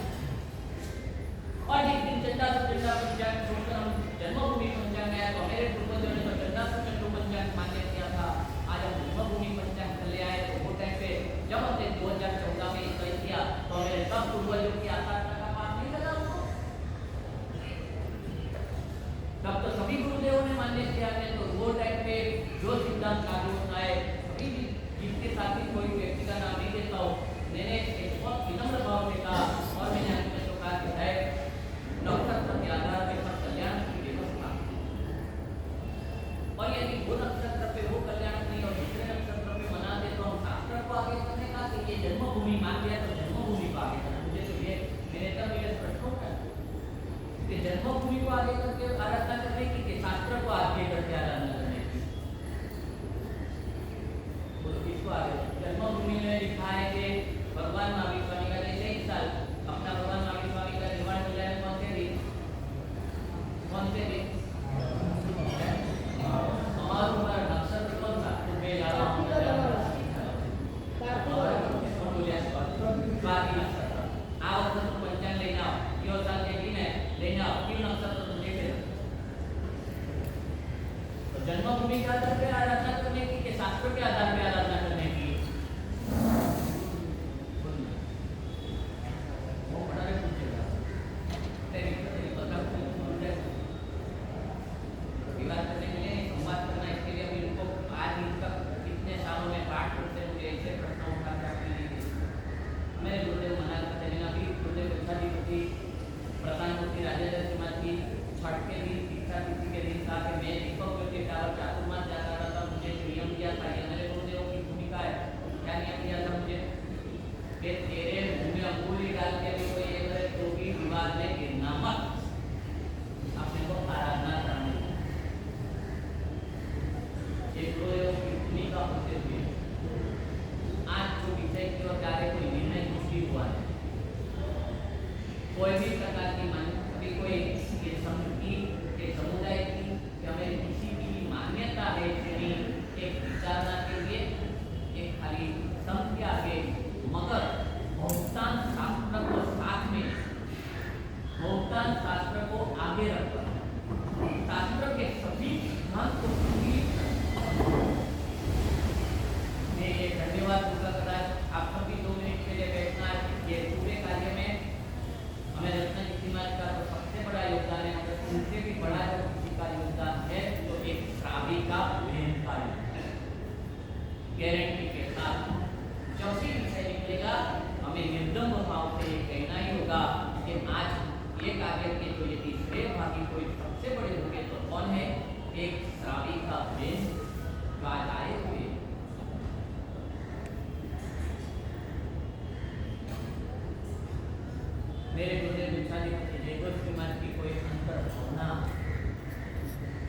और जिस दिन चंदा को चंदा पंचांग छोड़कर हम जन्मभूमि पंचांग आया तो मेरे पूर्वजों ने तो चंदा को चंदा पंचांग मान्य किया था। आज हम जन्मभूमि पंचांग कर ले आए तो वो टाइम पे जब हमने 2014 में तय किया तो मेरे सब पूर्वजों की आराधना का पाप नहीं लगा उनको। तब तो सभी गुरुदेवों ने मान्य किया है, तो वो टाइम पे जो सिद्धांत लागू होता है, सभी जिसके साथ ही कोई व्यक्ति का नाम नहीं देता हो, मैंने एक बहुत विनम्र भाव से कहा और मैंने अंत में तो कहा कि है नक्षत्र के आधार पर कल्याण की व्यवस्था, और यदि वो नक्षत्र पे वो कल्याण नहीं और दूसरे नक्षत्र पे मना दे तो हम शास्त्र को आगे करने का कि ये जन्मभूमि मान लिया तो जन्मभूमि को आगे करना। मुझे तो ये मेरे तब मेरे प्रश्न होता है कि जन्मभूमि को आगे करके आराधना करने की कि शास्त्र को आगे करके आराधना करने की? बोलो किसको आगे? जन्मभूमि में लिखा है कि भगवान महावीर स्वामी का जैसे इस साल अपना भगवान महावीर स्वामी का निर्वाण हो जाए कौन से दिन? कौन से दिन? हमारा नक्षत्र कौन सा? तो मैं जा रहा हूँ कार्तिक नक्षत्र। आओ तो पंचांग ले जाओ, यो साल के दिन है, ले जाओ क्यों नक्षत्र तुम देखे। तो जन्मभूमि के आधार पे आराधना करने की कि शास्त्र के आधार पे आराधना करने की? वो बड़ा रे पूछेगा तेरी पता विवाद करने के लिए संवाद करना, इसके लिए अभी उनको आज इनका कितने सालों में पाठ करते मुझे ऐसे प्रश्न उठाते आपने नहीं दिए। मेरे गुरुदेव महाराज का चलेगा भी गुरुदेव कक्षा दी होती, प्रधानमंत्री राजेंद्र सिंह की छठ के दिन शिक्षा तिथि के दिन था कि मैं दीपक के टावर चातुर्मास जाता रहा था, मुझे नियम दिया था, ये मेरे गुरुदेव की भूमिका है। क्या नियम दिया था मुझे? कि तेरे मुंह में अंगूरी डाल के भी कोई ये करे तो भी विवाद में गिरना मत, अपने को आराधना करनी। ये गुरुदेव की भूमिका होते हुए आज जो विषय की ओर जा रहे कोई निर्णय कुछ भी हुआ है, कोई भी प्रकार की मान कभी कोई ये संघ की के समुदाय की कि हमें किसी की मान्यता है नहीं, एक विचारना के लिए एक खाली संघ के आगे, मगर बहुतान शास्त्र को साथ में, बहुतान शास्त्र को आगे रखकर शास्त्र के सभी सिद्धांत को मैं धन्यवाद दूंगा। कदाच आप सभी 2 मिनट के लिए बैठना है। ये पूरे कार्य में हमें रत्न जी समाज का तो सबसे बड़ा योगदान है, मगर उनसे भी बड़ा जो किसी का योगदान है तो एक श्राविका बहन का गारंटी के साथ जब भी विषय निकलेगा हमें निर्दम भाव से ये कहना ही होगा कि आज ये कार्य के जो यदि श्रेय भागी कोई सबसे बड़े होंगे तो कौन है? एक श्राविका बहन जो आज आए हुए मेरे गुरुदेव विचाराधिपति जयगोस्वामी महाराज की कोई अंतर भावना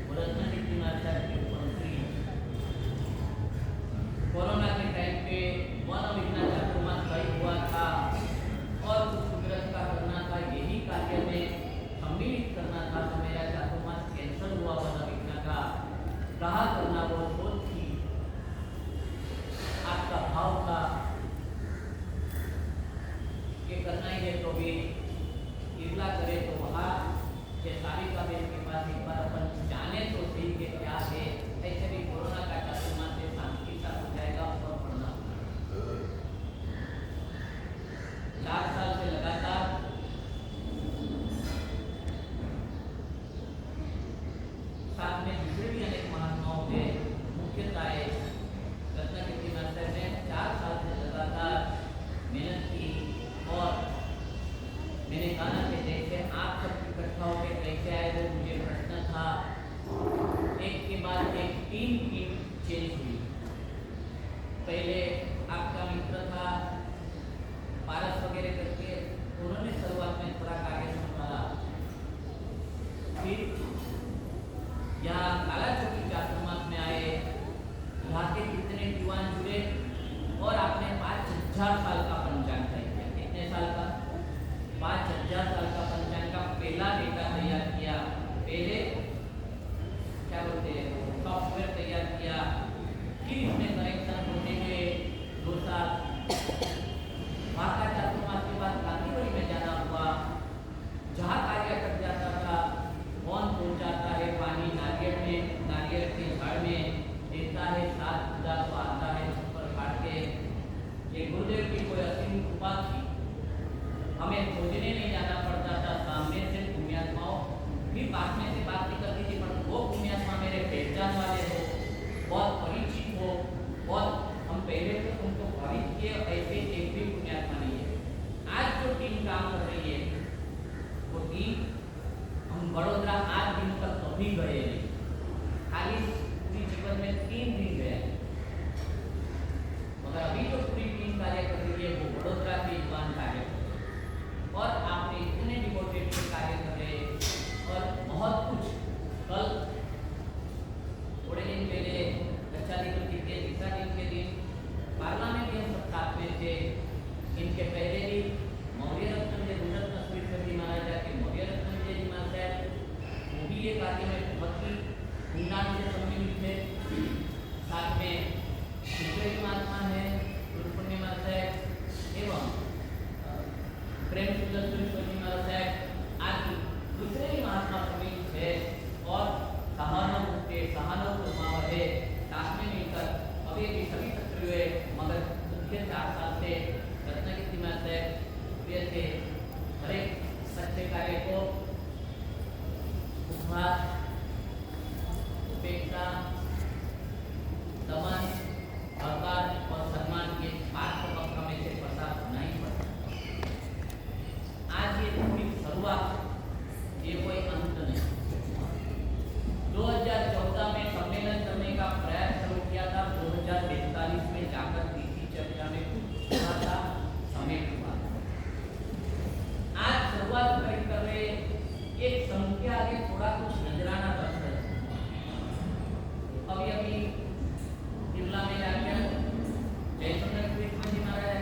और रत्नागिरी महाराज के ऊपर उतरी। कोरोना के टाइम पे मनोविज्ञान चातुर्मास भाई हुआ था और कुछ कुदरत का करना था, यही कार्य में सम्मिलित करना था। तो मेरा चातुर्मास कैंसल हुआ मनोविज्ञान का, कहा करना वो सोच थी, आपका भाव था कि करना ही है तो भी इतना करे। तो वहाँ ये सारी का के पास एक बार अपन जाने तो सही कि क्या है। ऐसे भी कोरोना का चातुर्मास से शांति सा हो जाएगा और पढ़ना। 4 साल से लगातार साथ में दूसरे भी अनेक महात्माओं के मुख्यतः रत्नागिरी मास्टर ने 4 साल से लगातार मेहनत की। और मैंने कहा कि जैसे आप सब इकट्ठा होकर कैसे आए, वो मुझे प्रश्न था। एक के बाद एक 3 टीम चेंज हुई। पहले आपका मित्र था पारस वगैरह करके, उन्होंने शुरुआत में थोड़ा कार्य संभाला। फिर यहाँ काला चौकी चातुर्मास में आए, यहाँ के कितने युवान जुड़े और आपने 5000 साल का पंचांग तय किया। कितने साल का? 5000 साल का पंचांग का पहला डेटा तैयार किया। पहले क्या बोलते हैं, सॉफ्टवेयर तैयार किया। फिर इसमें करेक्शन होने के 2 साल वहाँ का चातुर्मास के बाद गांधीपुरी में जाना हुआ। जहाँ कार्य कर जाता था, कौन पहुँचाता है पानी नारियल में, नारियल के झाड़ में देता है, 7 पूजा तो आता है ऊपर काट के। ये गुरुदेव की कोई असीम कृपा थी, हमें खोजने नहीं जाना पड़ता था। सामने से पुण्यात्माओं भी बाद में से बात नहीं करती थी, पर वो पुण्यात्मा मेरे पहचान वाले हो, बहुत परिचित हो, बहुत हम पहले से उनको भावित किए, ऐसे एक भी पुण्यात्मा नहीं है। आज जो टीम काम कर रही है वो टीम हम बड़ोदरा आज दिन तक कभी गए नहीं, खाली पूरी जीवन में 3 दिन गए। मगर अभी जो पूरी टीम कार्य कर रही है वो बड़ोदरा के युवान कार्य कर रहे हैं और आपने इतने डिवोटेड से कार्य कर रहे हैं और बहुत कुछ। कल थोड़े दिन पहले रक्षाधिपति के दिशा दिन के दिन पार्ला में भी हम सब साथ में थे। इनके पहले भी मौर्य रत्न जी गुजरत नस्वीर महाराजा के मौर्य रत्न जी महाराज वो भी ये कार्य में बहुत ही धूमधाम से सम्मिलित थे। साथ में दूसरे महात्मा है गुरुपुण्य महाराज एवं प्रेम सुंदर सुरेश्वरी महाराज आदि दूसरे ही महात्मा सम्मिलित है और सहानुभूति है साथ में मिलकर अभी भी सभी सक्रिय हुए। मगर मुख्य 4 साल से रत्नागिरी महाराज थे हर एक सच्चे कार्य को उपहास, उपेक्षा, दमन, आकार और सम्मान के 5 पक्ष में से प्रसाद होना ही पड़ता। आज ये पूरी शुरुआत, ये कोई अंत नहीं। 2014 में सम्मेलन करने का प्रयास शुरू किया था, 2043 में जाकर तीसरी चर्चा में हुआ था, समेट हुआ। आज शुरुआत कर रहे एक संख्या आगे थोड़ा कुछ नजराना पड़ता है। अभी बिरला में जाकर जयचंद्र कृष्ण जी महाराज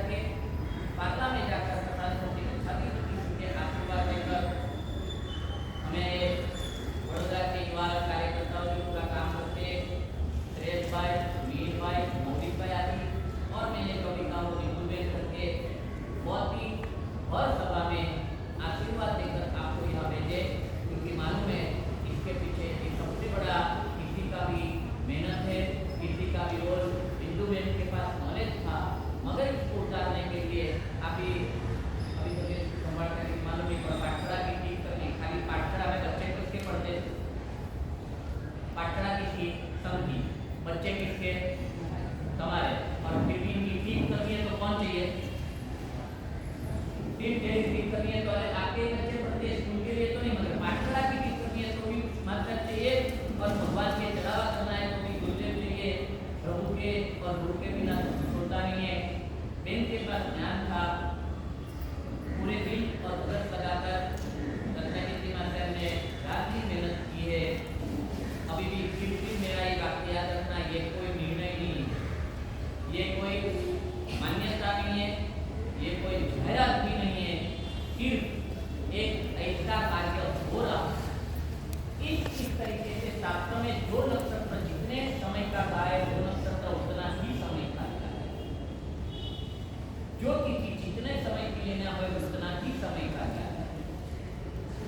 जो तिथि जितने समय की लेना हो उतना ही समय का ज्ञान है।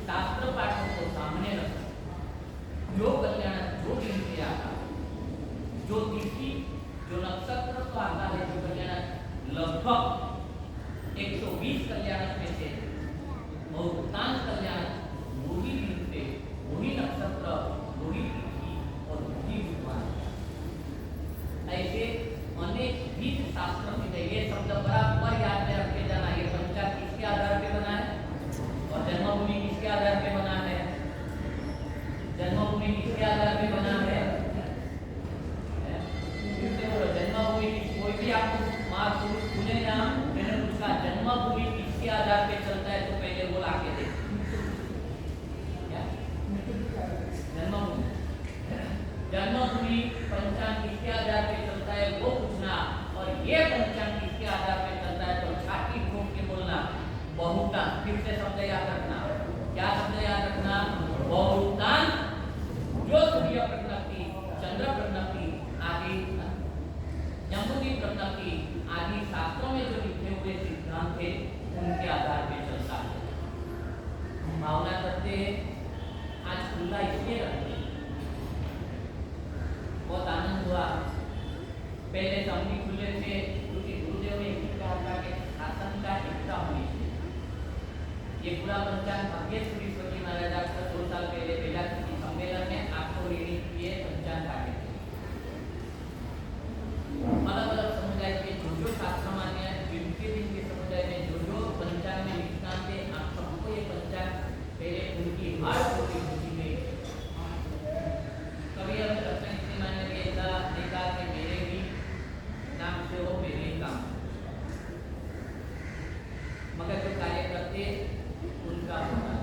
शास्त्र पाठों को सामने रख जो कल्याण जो दिन पे आता जो तिथि जो नक्षत्र तो आता है जो कल्याण लगभग 120 कल्याण में से बहुतांश कल्याण वही दिन पे वही नक्षत्र वही तिथि और वही भगवान ऐसे अनेक विध शास्त्र में ये शब्द बराबर याद में रखे जाना। ये पंचांग किसके आधार पे बना है और जन्मभूमि किसके आधार पे बना है? जन्मभूमि किसके आधार पे बना है? जन्मभूमि कोई भी आपको महापुरुष सुने ना मैंने उसका जन्मभूमि किसके आधार पे चलता है तो पहले बोला के देख जन्मभूमि पंचांग किसके आधार पे चलता है वो पूछना और ये पंचांग किसके आधार पे चलता है तो छाती ठोक के बोलना बहुतांश। फिर से शब्द याद रखना। क्या शब्द याद रखना? बहुतांश जो सूर्य प्रज्ञप्ति चंद्र प्रज्ञप्ति आदि जम्बूद्वीप प्रज्ञप्ति आदि शास्त्रों में जो लिखे हुए सिद्धांत थे उनके आधार पे चलता है। भावना करते आज खुला इसलिए रखते बहुत आनंद हुआ। पहले समझी खुले थे क्योंकि गुरुदेव ने कहा था कि शासन का एकता होनी चाहिए। ये पूरा पंचांग भाग्यश्री स्वती महाराज आपका 2 साल पहले बेला किसी सम्मेलन में आपको रीडिंग किए पंचांग काटे अलग अलग समुदाय के जो शास्त्र मान्य है जिनके जिनके समुदाय में जो पंचांग में लिखना थे आप सबको ये पंचांग पहले उनकी हर छोटी छोटी में कभी हम रत्न मान्य देखा कि मेरे भी नाम से हो मेरे ही काम मगर जो कार्य करते उनका होता।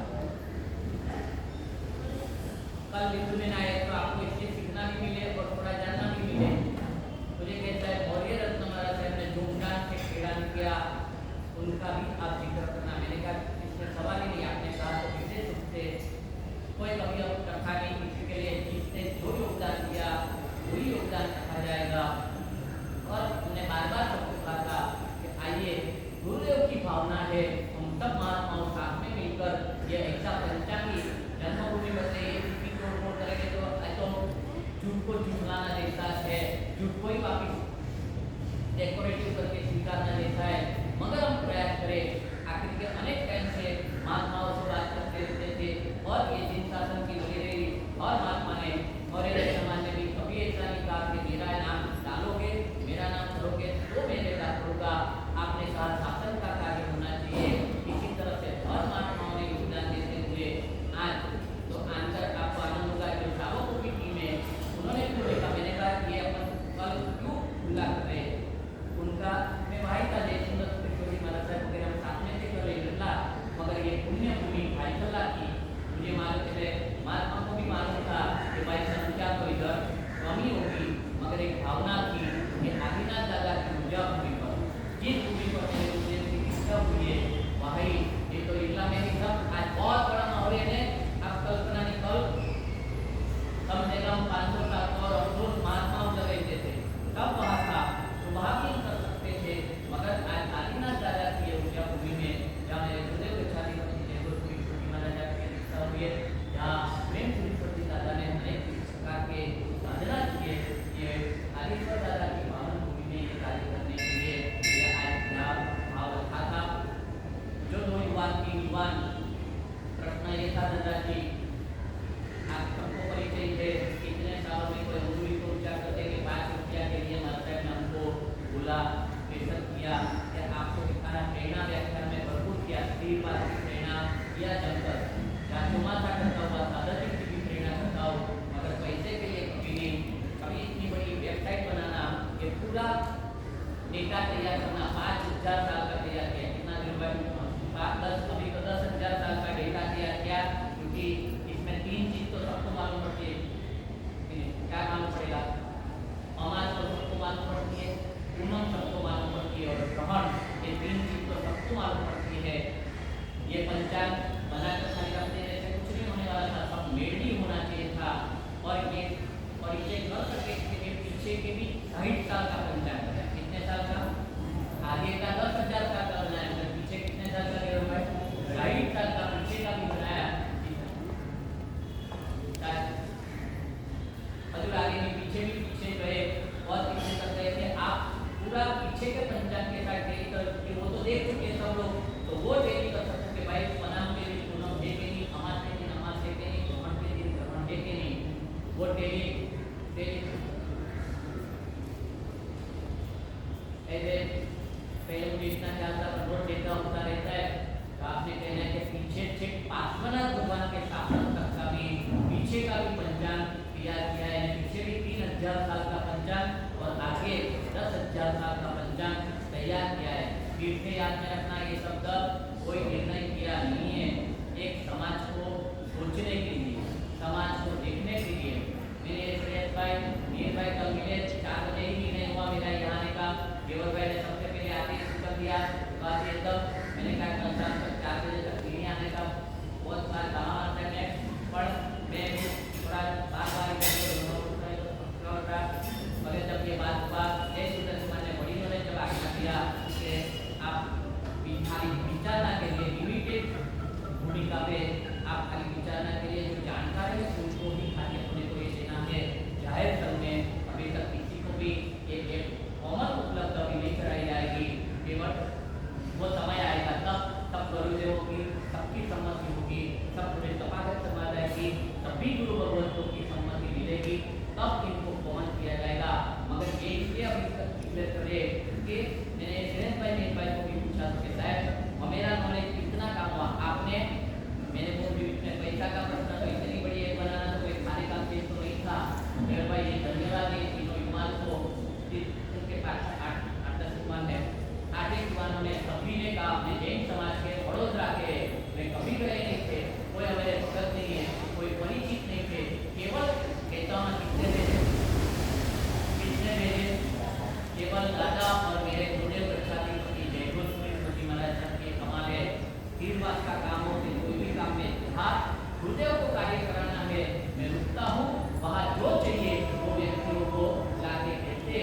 कल बिंदु में आए तो आपको इससे सीखना भी मिले और थोड़ा जानना भी मिले। मुझे कहता है मौर्य रत्न महाराज साहब ने जो ज्ञान से खेड़ान किया उनका भी आप जिक्र करना। मैंने कहा इसमें सवाल ही नहीं। आपने कहा तो विशेष रूप से कोई कभी अब कथा नहीं किसी के लिए जिसने जो योगदान दिया वही योगदान रखा जाएगा। और उन्हें बार बार सबको कहा था कि आइए गुरुदेव की भावना है हम सब महात्माओं साथ में मिलकर ये ऐसा पंचांगी जन्मभूमि बदले ये तिथि तोड़ करेंगे तो झूठ को झुठलाना जैसा है, झूठ को ही वापिस डेकोरेटिव करके स्वीकारना जैसा है। मगर हम प्रयास करें। आखिर के अनेक टाइम से महात्माओं से बात करते रहते थे और ये जिन शासन की लगी रही और महात्मा ने और समाज ने भी कभी ऐसा नहीं कहा कि मेरा नाम डालोगे मेरा नाम करोगे तो मेरे होगा। आपने कहा शासन का कार्य होना चाहिए। इसी तरह से हर महात्माओं ने योगदान देते हुए आज तो आंतर आपको आनंद होगा। जो शावकों की टीम है उन्होंने क्यों देखा? मैंने कहा ये अपन कल क्यों खुला कर रहे उनका मैं भाई था जयचंद्र किशोरी महाराज साहब वगैरह हम साथ में थे कर रही मगर ये पुण्य भूमि भाई सल्ला की मुझे मालूम है महात्मा को भी मालूम था कि भाई संख्या तो इधर कमी होगी मगर एक भावना थी कि आदिनाथ दादा की पूजा भूमि पर जिस भूमि पर मेरे उद्देश्य की इच्छा हुई है वही ये तो इतना में सब आज बहुत बड़ा माहौल है। आप कल्पना नहीं कल कम से कम 500 साल और रोज महात्माओं जब रहते थे तब वहाँ था तो वहाँ भी कर सकते थे मगर आज आदिनाथ दादा की पूजा भूमि में जहाँ मेरे गुरुदेव के छाती हुई है जहाँ प्रेम सरस्वती दादा ने अनेक प्रकार के साधना किए ये आदिश्वर दादा की पावन भूमि में ये कार्य करने के लिए ये आज यहाँ भाव रखा था। जो 2 युवान 3 युवान प्रश्न ये था दादा जी आप सबको परिचय है कितने सालों में कोई उंगली को ऊंचा करते कि 5 रुपया के लिए माता ने हमको बोला बेसत किया कि आपको दिखाना प्रेरणा व्याख्यान में भरपूर किया स्त्री बात की प्रेरणा किया जमकर चुमाता करता हुआ दादाजी की भी प्रेरणा करता हूँ मगर पैसे के लिए कभी नहीं। कभी इतनी बड़ी वेबसाइट बनाना ये पूरा डेटा तैयार करना 5,000 साल का तैयार किया। कितना दिन बाद 5-10 कभी तो 10,000 साल का डेटा तैयार किया क्योंकि इसमें 3 चीज तो सबको मालूम पड़ती है। क्या मालूम पड़ेगा? अमास तो सबको मालूम पड़ती है, पूनम सबको मालूम पड़ती है और ग्रहण ये 3 चीज तो सबको मालूम पड़ती है। ये पंचांग बनाकर खाली रखने जैसे कुछ नहीं होने वाला था। सब मेड ही होना चाहिए था और ये कर सके इसके पीछे के भी 60 साल का पंचांग है। कितने साल का? आगे का 10,000 का इतना ख्याल था कंट्रोल डेटा होता रहता है। तो आपने कहना है कि पीछे छेक पार्श्वनाथ भगवान के शासन तक का भी पीछे का भी पंचांग तैयार किया है। पीछे भी 3000 साल का पंचांग और आगे 10,000 साल का पंचांग तैयार किया है। फिर से याद में रखना, ये शब्द कोई निर्णय किया नहीं है, एक समाज को सोचने के लिए, समाज को देखने के लिए। मेरे श्रेयस भाई मीर भाई कल मिले, 4 बजे ही नहीं हुआ मेरा यहाँ आने का। केवल भाई ने सबसे पहले आदेश कर दिया, बात ये तब मैंने कहा कल शाम तक 4 बजे तक नहीं आने का। बहुत बार कहा आता है पर मैं थोड़ा बार-बार मगर जब ये बात हुआ एक सुंदर ने बड़ी उन्होंने जब आज्ञा दिया कि आप खाली विचारना के लिए लिमिटेड भूमिका पे आप खाली विचारना के लिए जो जानकारी है उनको ही खाली अपने को ये देना है। जाहिर स्थल में अभी तक किसी को भी एक कॉमन उपलब्ध अभी नहीं कराई जाएगी। केवल वो समय आएगा तब गुरुदेव की सबकी सम्मति होगी, सब पूरे तपागत समा जाएगी, तभी गुरु भगवंतों की सम्मति मिलेगी, तब इनको कॉमन किया जाएगा। मगर ये इसलिए अभी तक क्लियर करे कि मैंने श्रेयस भाई को भी पूछा तो कि साहब मेरा नॉलेज कितना काम हुआ आपने, मैंने वो भी में पैसा का प्रश्न तो इतनी बड़ी एक बनाना तो कोई खाने का चीज तो नहीं था। मेरे भाई ये धन्यवाद है तीनों युवाओं को, उनके पास 8-10 युवान है, 8 युवानों ने सभी ने कहा अपने जैन समाज के वडोदरा के मैं कभी गए नहीं थे, कोई हमारे भगत नहीं है, कोई परिचित नहीं थे, केवल कहता हूँ कितने भेजे केवल दादा और मेरे गुरुदेव प्रसादी जयपुर श्रीमती महाराज के हमारे 3 बात का काम हो कि कोई भी काम में जहाँ गुरुदेव को कार्य कराना है मैं रुकता हूँ, वहाँ जो चाहिए वो व्यक्तियों को लाके देते।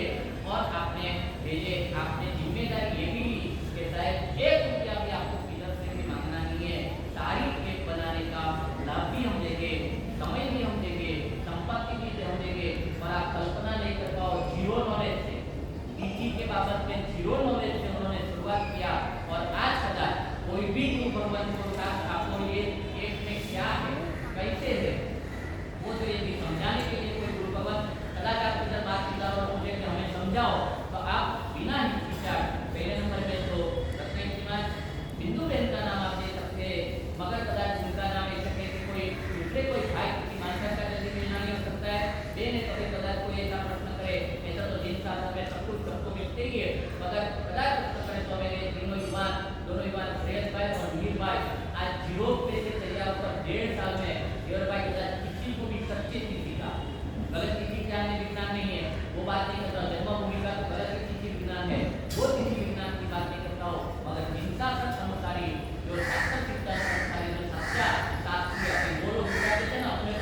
और आपने भेजे, आपने जिम्मेदारी ये भी ली कि शायद 1 रुपया भी आपको किधर से भी मांगना नहीं है, सारी एक बनाने का लाभ भी हम देंगे, समय भी हम देंगे, संपत्ति भी हम देंगे। और आप कल्पना नहीं कर पाओ, जीरो नॉलेज से किसी के बाबत में जीरो नॉलेज से उन्होंने शुरुआत किया और आज कदा कोई भी भगवान को आपको ये एक में क्या है कैसे है वो तो ये भी समझाने के लिए कोई गुरु भगवान कदाच आप इधर बात की और मुझे कि हमें समझाओ तो आप बिना हिचकिचाहट पहले नंबर में तो रत्न समाज बिंदु बहन का नाम आप दे सकते हैं, मगर कदाच उनका नाम ऐसा कहते कोई दूसरे कोई भाई की मान्यता का जल्दी मिलना नहीं हो सकता है। बेने कभी कदाच कोई ऐसा प्रश्न करे ऐसा तो जिन साथ में सब कुछ सबको मिलते ही है, मगर कदाच प्रश्न करे तो मेरे तीनों युवान दोनों युवान श्रेयस भाई और मीर भाई आज जीरो पे से तैयार होकर 1.5 साल में मीर भाई के साथ किसी को भी सच्चे नहीं सीखा, गलत किसी ज्ञान में विज्ञान नहीं है वो बात नहीं करता, जन्मभूमि का तो गलत किसी विज्ञान है वो किसी विज्ञान की बात नहीं करता हो, मगर चिंता का समकारी जो शास्त्र चिंता समकारी जो सच्चा शास्त्रीय अपने वो लोग कहते हैं ना अपने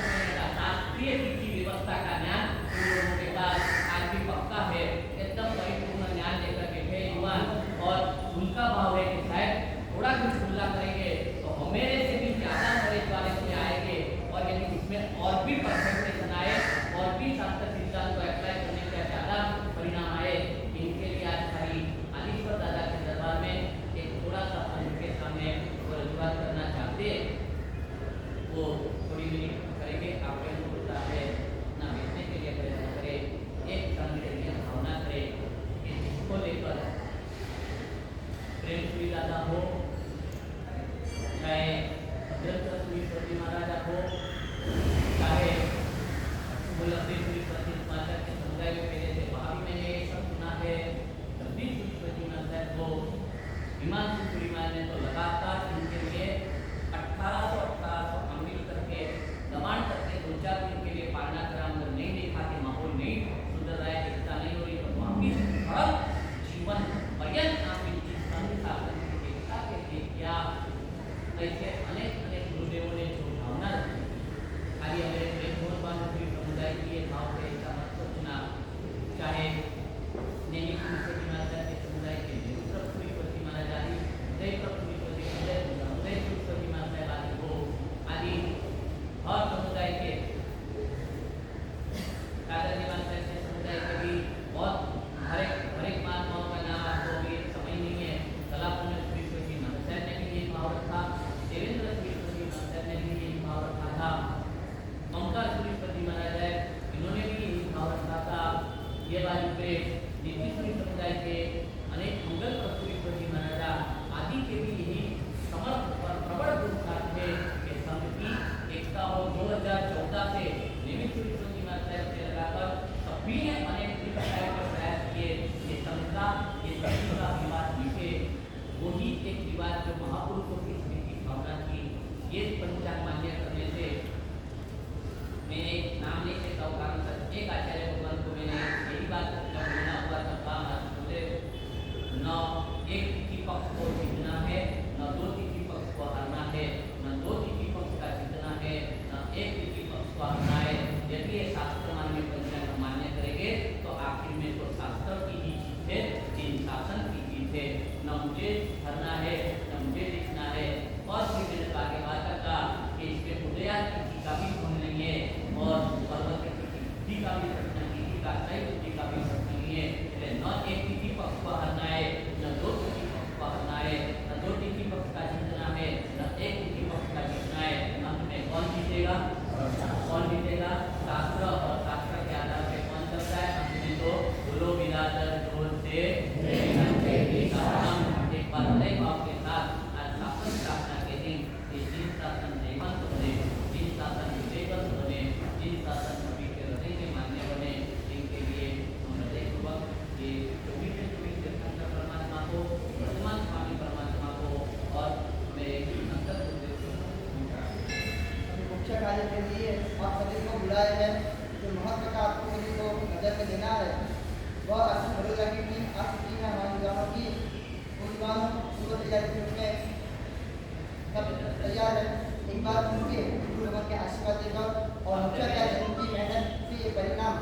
शास्त्रीय शिक्षा व्यवस्था का ज्ञान उन लोगों के पास आज भी पक्का है, एकदम परिपूर्ण ज्ञान लेकर बैठे युवान। और उनका भाव है कि शायद थोड़ा कुछ खुला करेंगे तो मेरे से भी ज्यादा नॉलेज वाले कोई आएंगे और यदि इसमें और भी परफेक्शन आए और भी शास्त्र सिद्धांत को अप्लाई करने का ज्यादा परिणाम आए, इनके लिए आज खाली आदिश्वर दादा के दरबार में एक थोड़ा सा उनके सामने रजुआत करना चाहते वो थोड़ी मिनट करेंगे। आपके होता है ना बैठने के लिए प्रयत्न करें, एक क्षण के लिए भावना करें कि इसको लेकर प्रेम श्री दादा हो चाहे सरस्वती महाराजा हो चाहे मुलक्की श्री माता के समुदाय में पहले थे वहाँ भी मैंने ये सब सुना है। जगदीश सरस्वती महाराज को हिमांशु श्रीमान ने तो लगातार इनके लिए 1800 अमील करके दबाण करके 2-4 दिन के लिए पालना करा, मगर नहीं देखा कि माहौल नहीं सुधर रहा है, एकता नहीं हो रही, तो वापिस हर जीवन पर्यंत आप इनकी संस्थापन की एकता के लिए क्या ऐसे अनेक गुरुदेवों ने जो भावना रखी, खाली हमें प्रेम समुदाय की भाव के ऐसा मत सोचना, चाहे नैनी सरस्वती महाराज के समुदाय के सरस्वती महाराज आदि उदय सरस्वती महाराज आदि हो आदि हर समुदाय के दादाजी महाराज के समुदाय के भी बहुत हर एक महात्माओं का नाम आपको भी समय नहीं है। कलापुण्य सरस्वती महाराज ने भी ये भाव रखा, देवेंद्र न मुझे भरना है न मुझे लिखना है। और फिर मैंने आगे बात कहा कि इसके उदयात तिथि का भी गुण नहीं है और पर्वत की तिथि का भी प्रश्न नहीं, तिथि का सही तिथि का भी प्रश्न नहीं है। इसलिए न एक तिथि पक्ष को हरना है न दो तिथि पक्ष को हरना है, न दो तिथि पक्ष का जीतना है न एक तिथि पक्ष का जीतना है। अंत में कौन जीतेगा? कौन जीतेगा? शास्त्र, और शास्त्र के आधार पे कौन चलता है? अंत में तो बोलो बिरादर जोर से एक बार नए भाव के साथ आज शासन स्थापना के दिन जिन शासन जयवंत बने, जिन शासन विजयवंत बने, जिन शासन सभी के हृदय में मान्य बने, जिनके लिए हम हृदयपूर्वक ये 24 तीर्थंकर परमात्मा को, वर्तमान स्वामी परमात्मा को और मेरे अंतर मुख्य कार्य के लिए आप सभी को बुलाए हैं। जो महत्व का आपको सभी को नजर में देना है वह असम भरोसा की टीम आप टीम है हमारे गाँव की उन पूर्व तैयारी के रूप में सब तैयार है। एक बार उनके गुरु भगवान के आशीर्वाद देकर और मुख्य क्या है उनकी मेहनत से ये परिणाम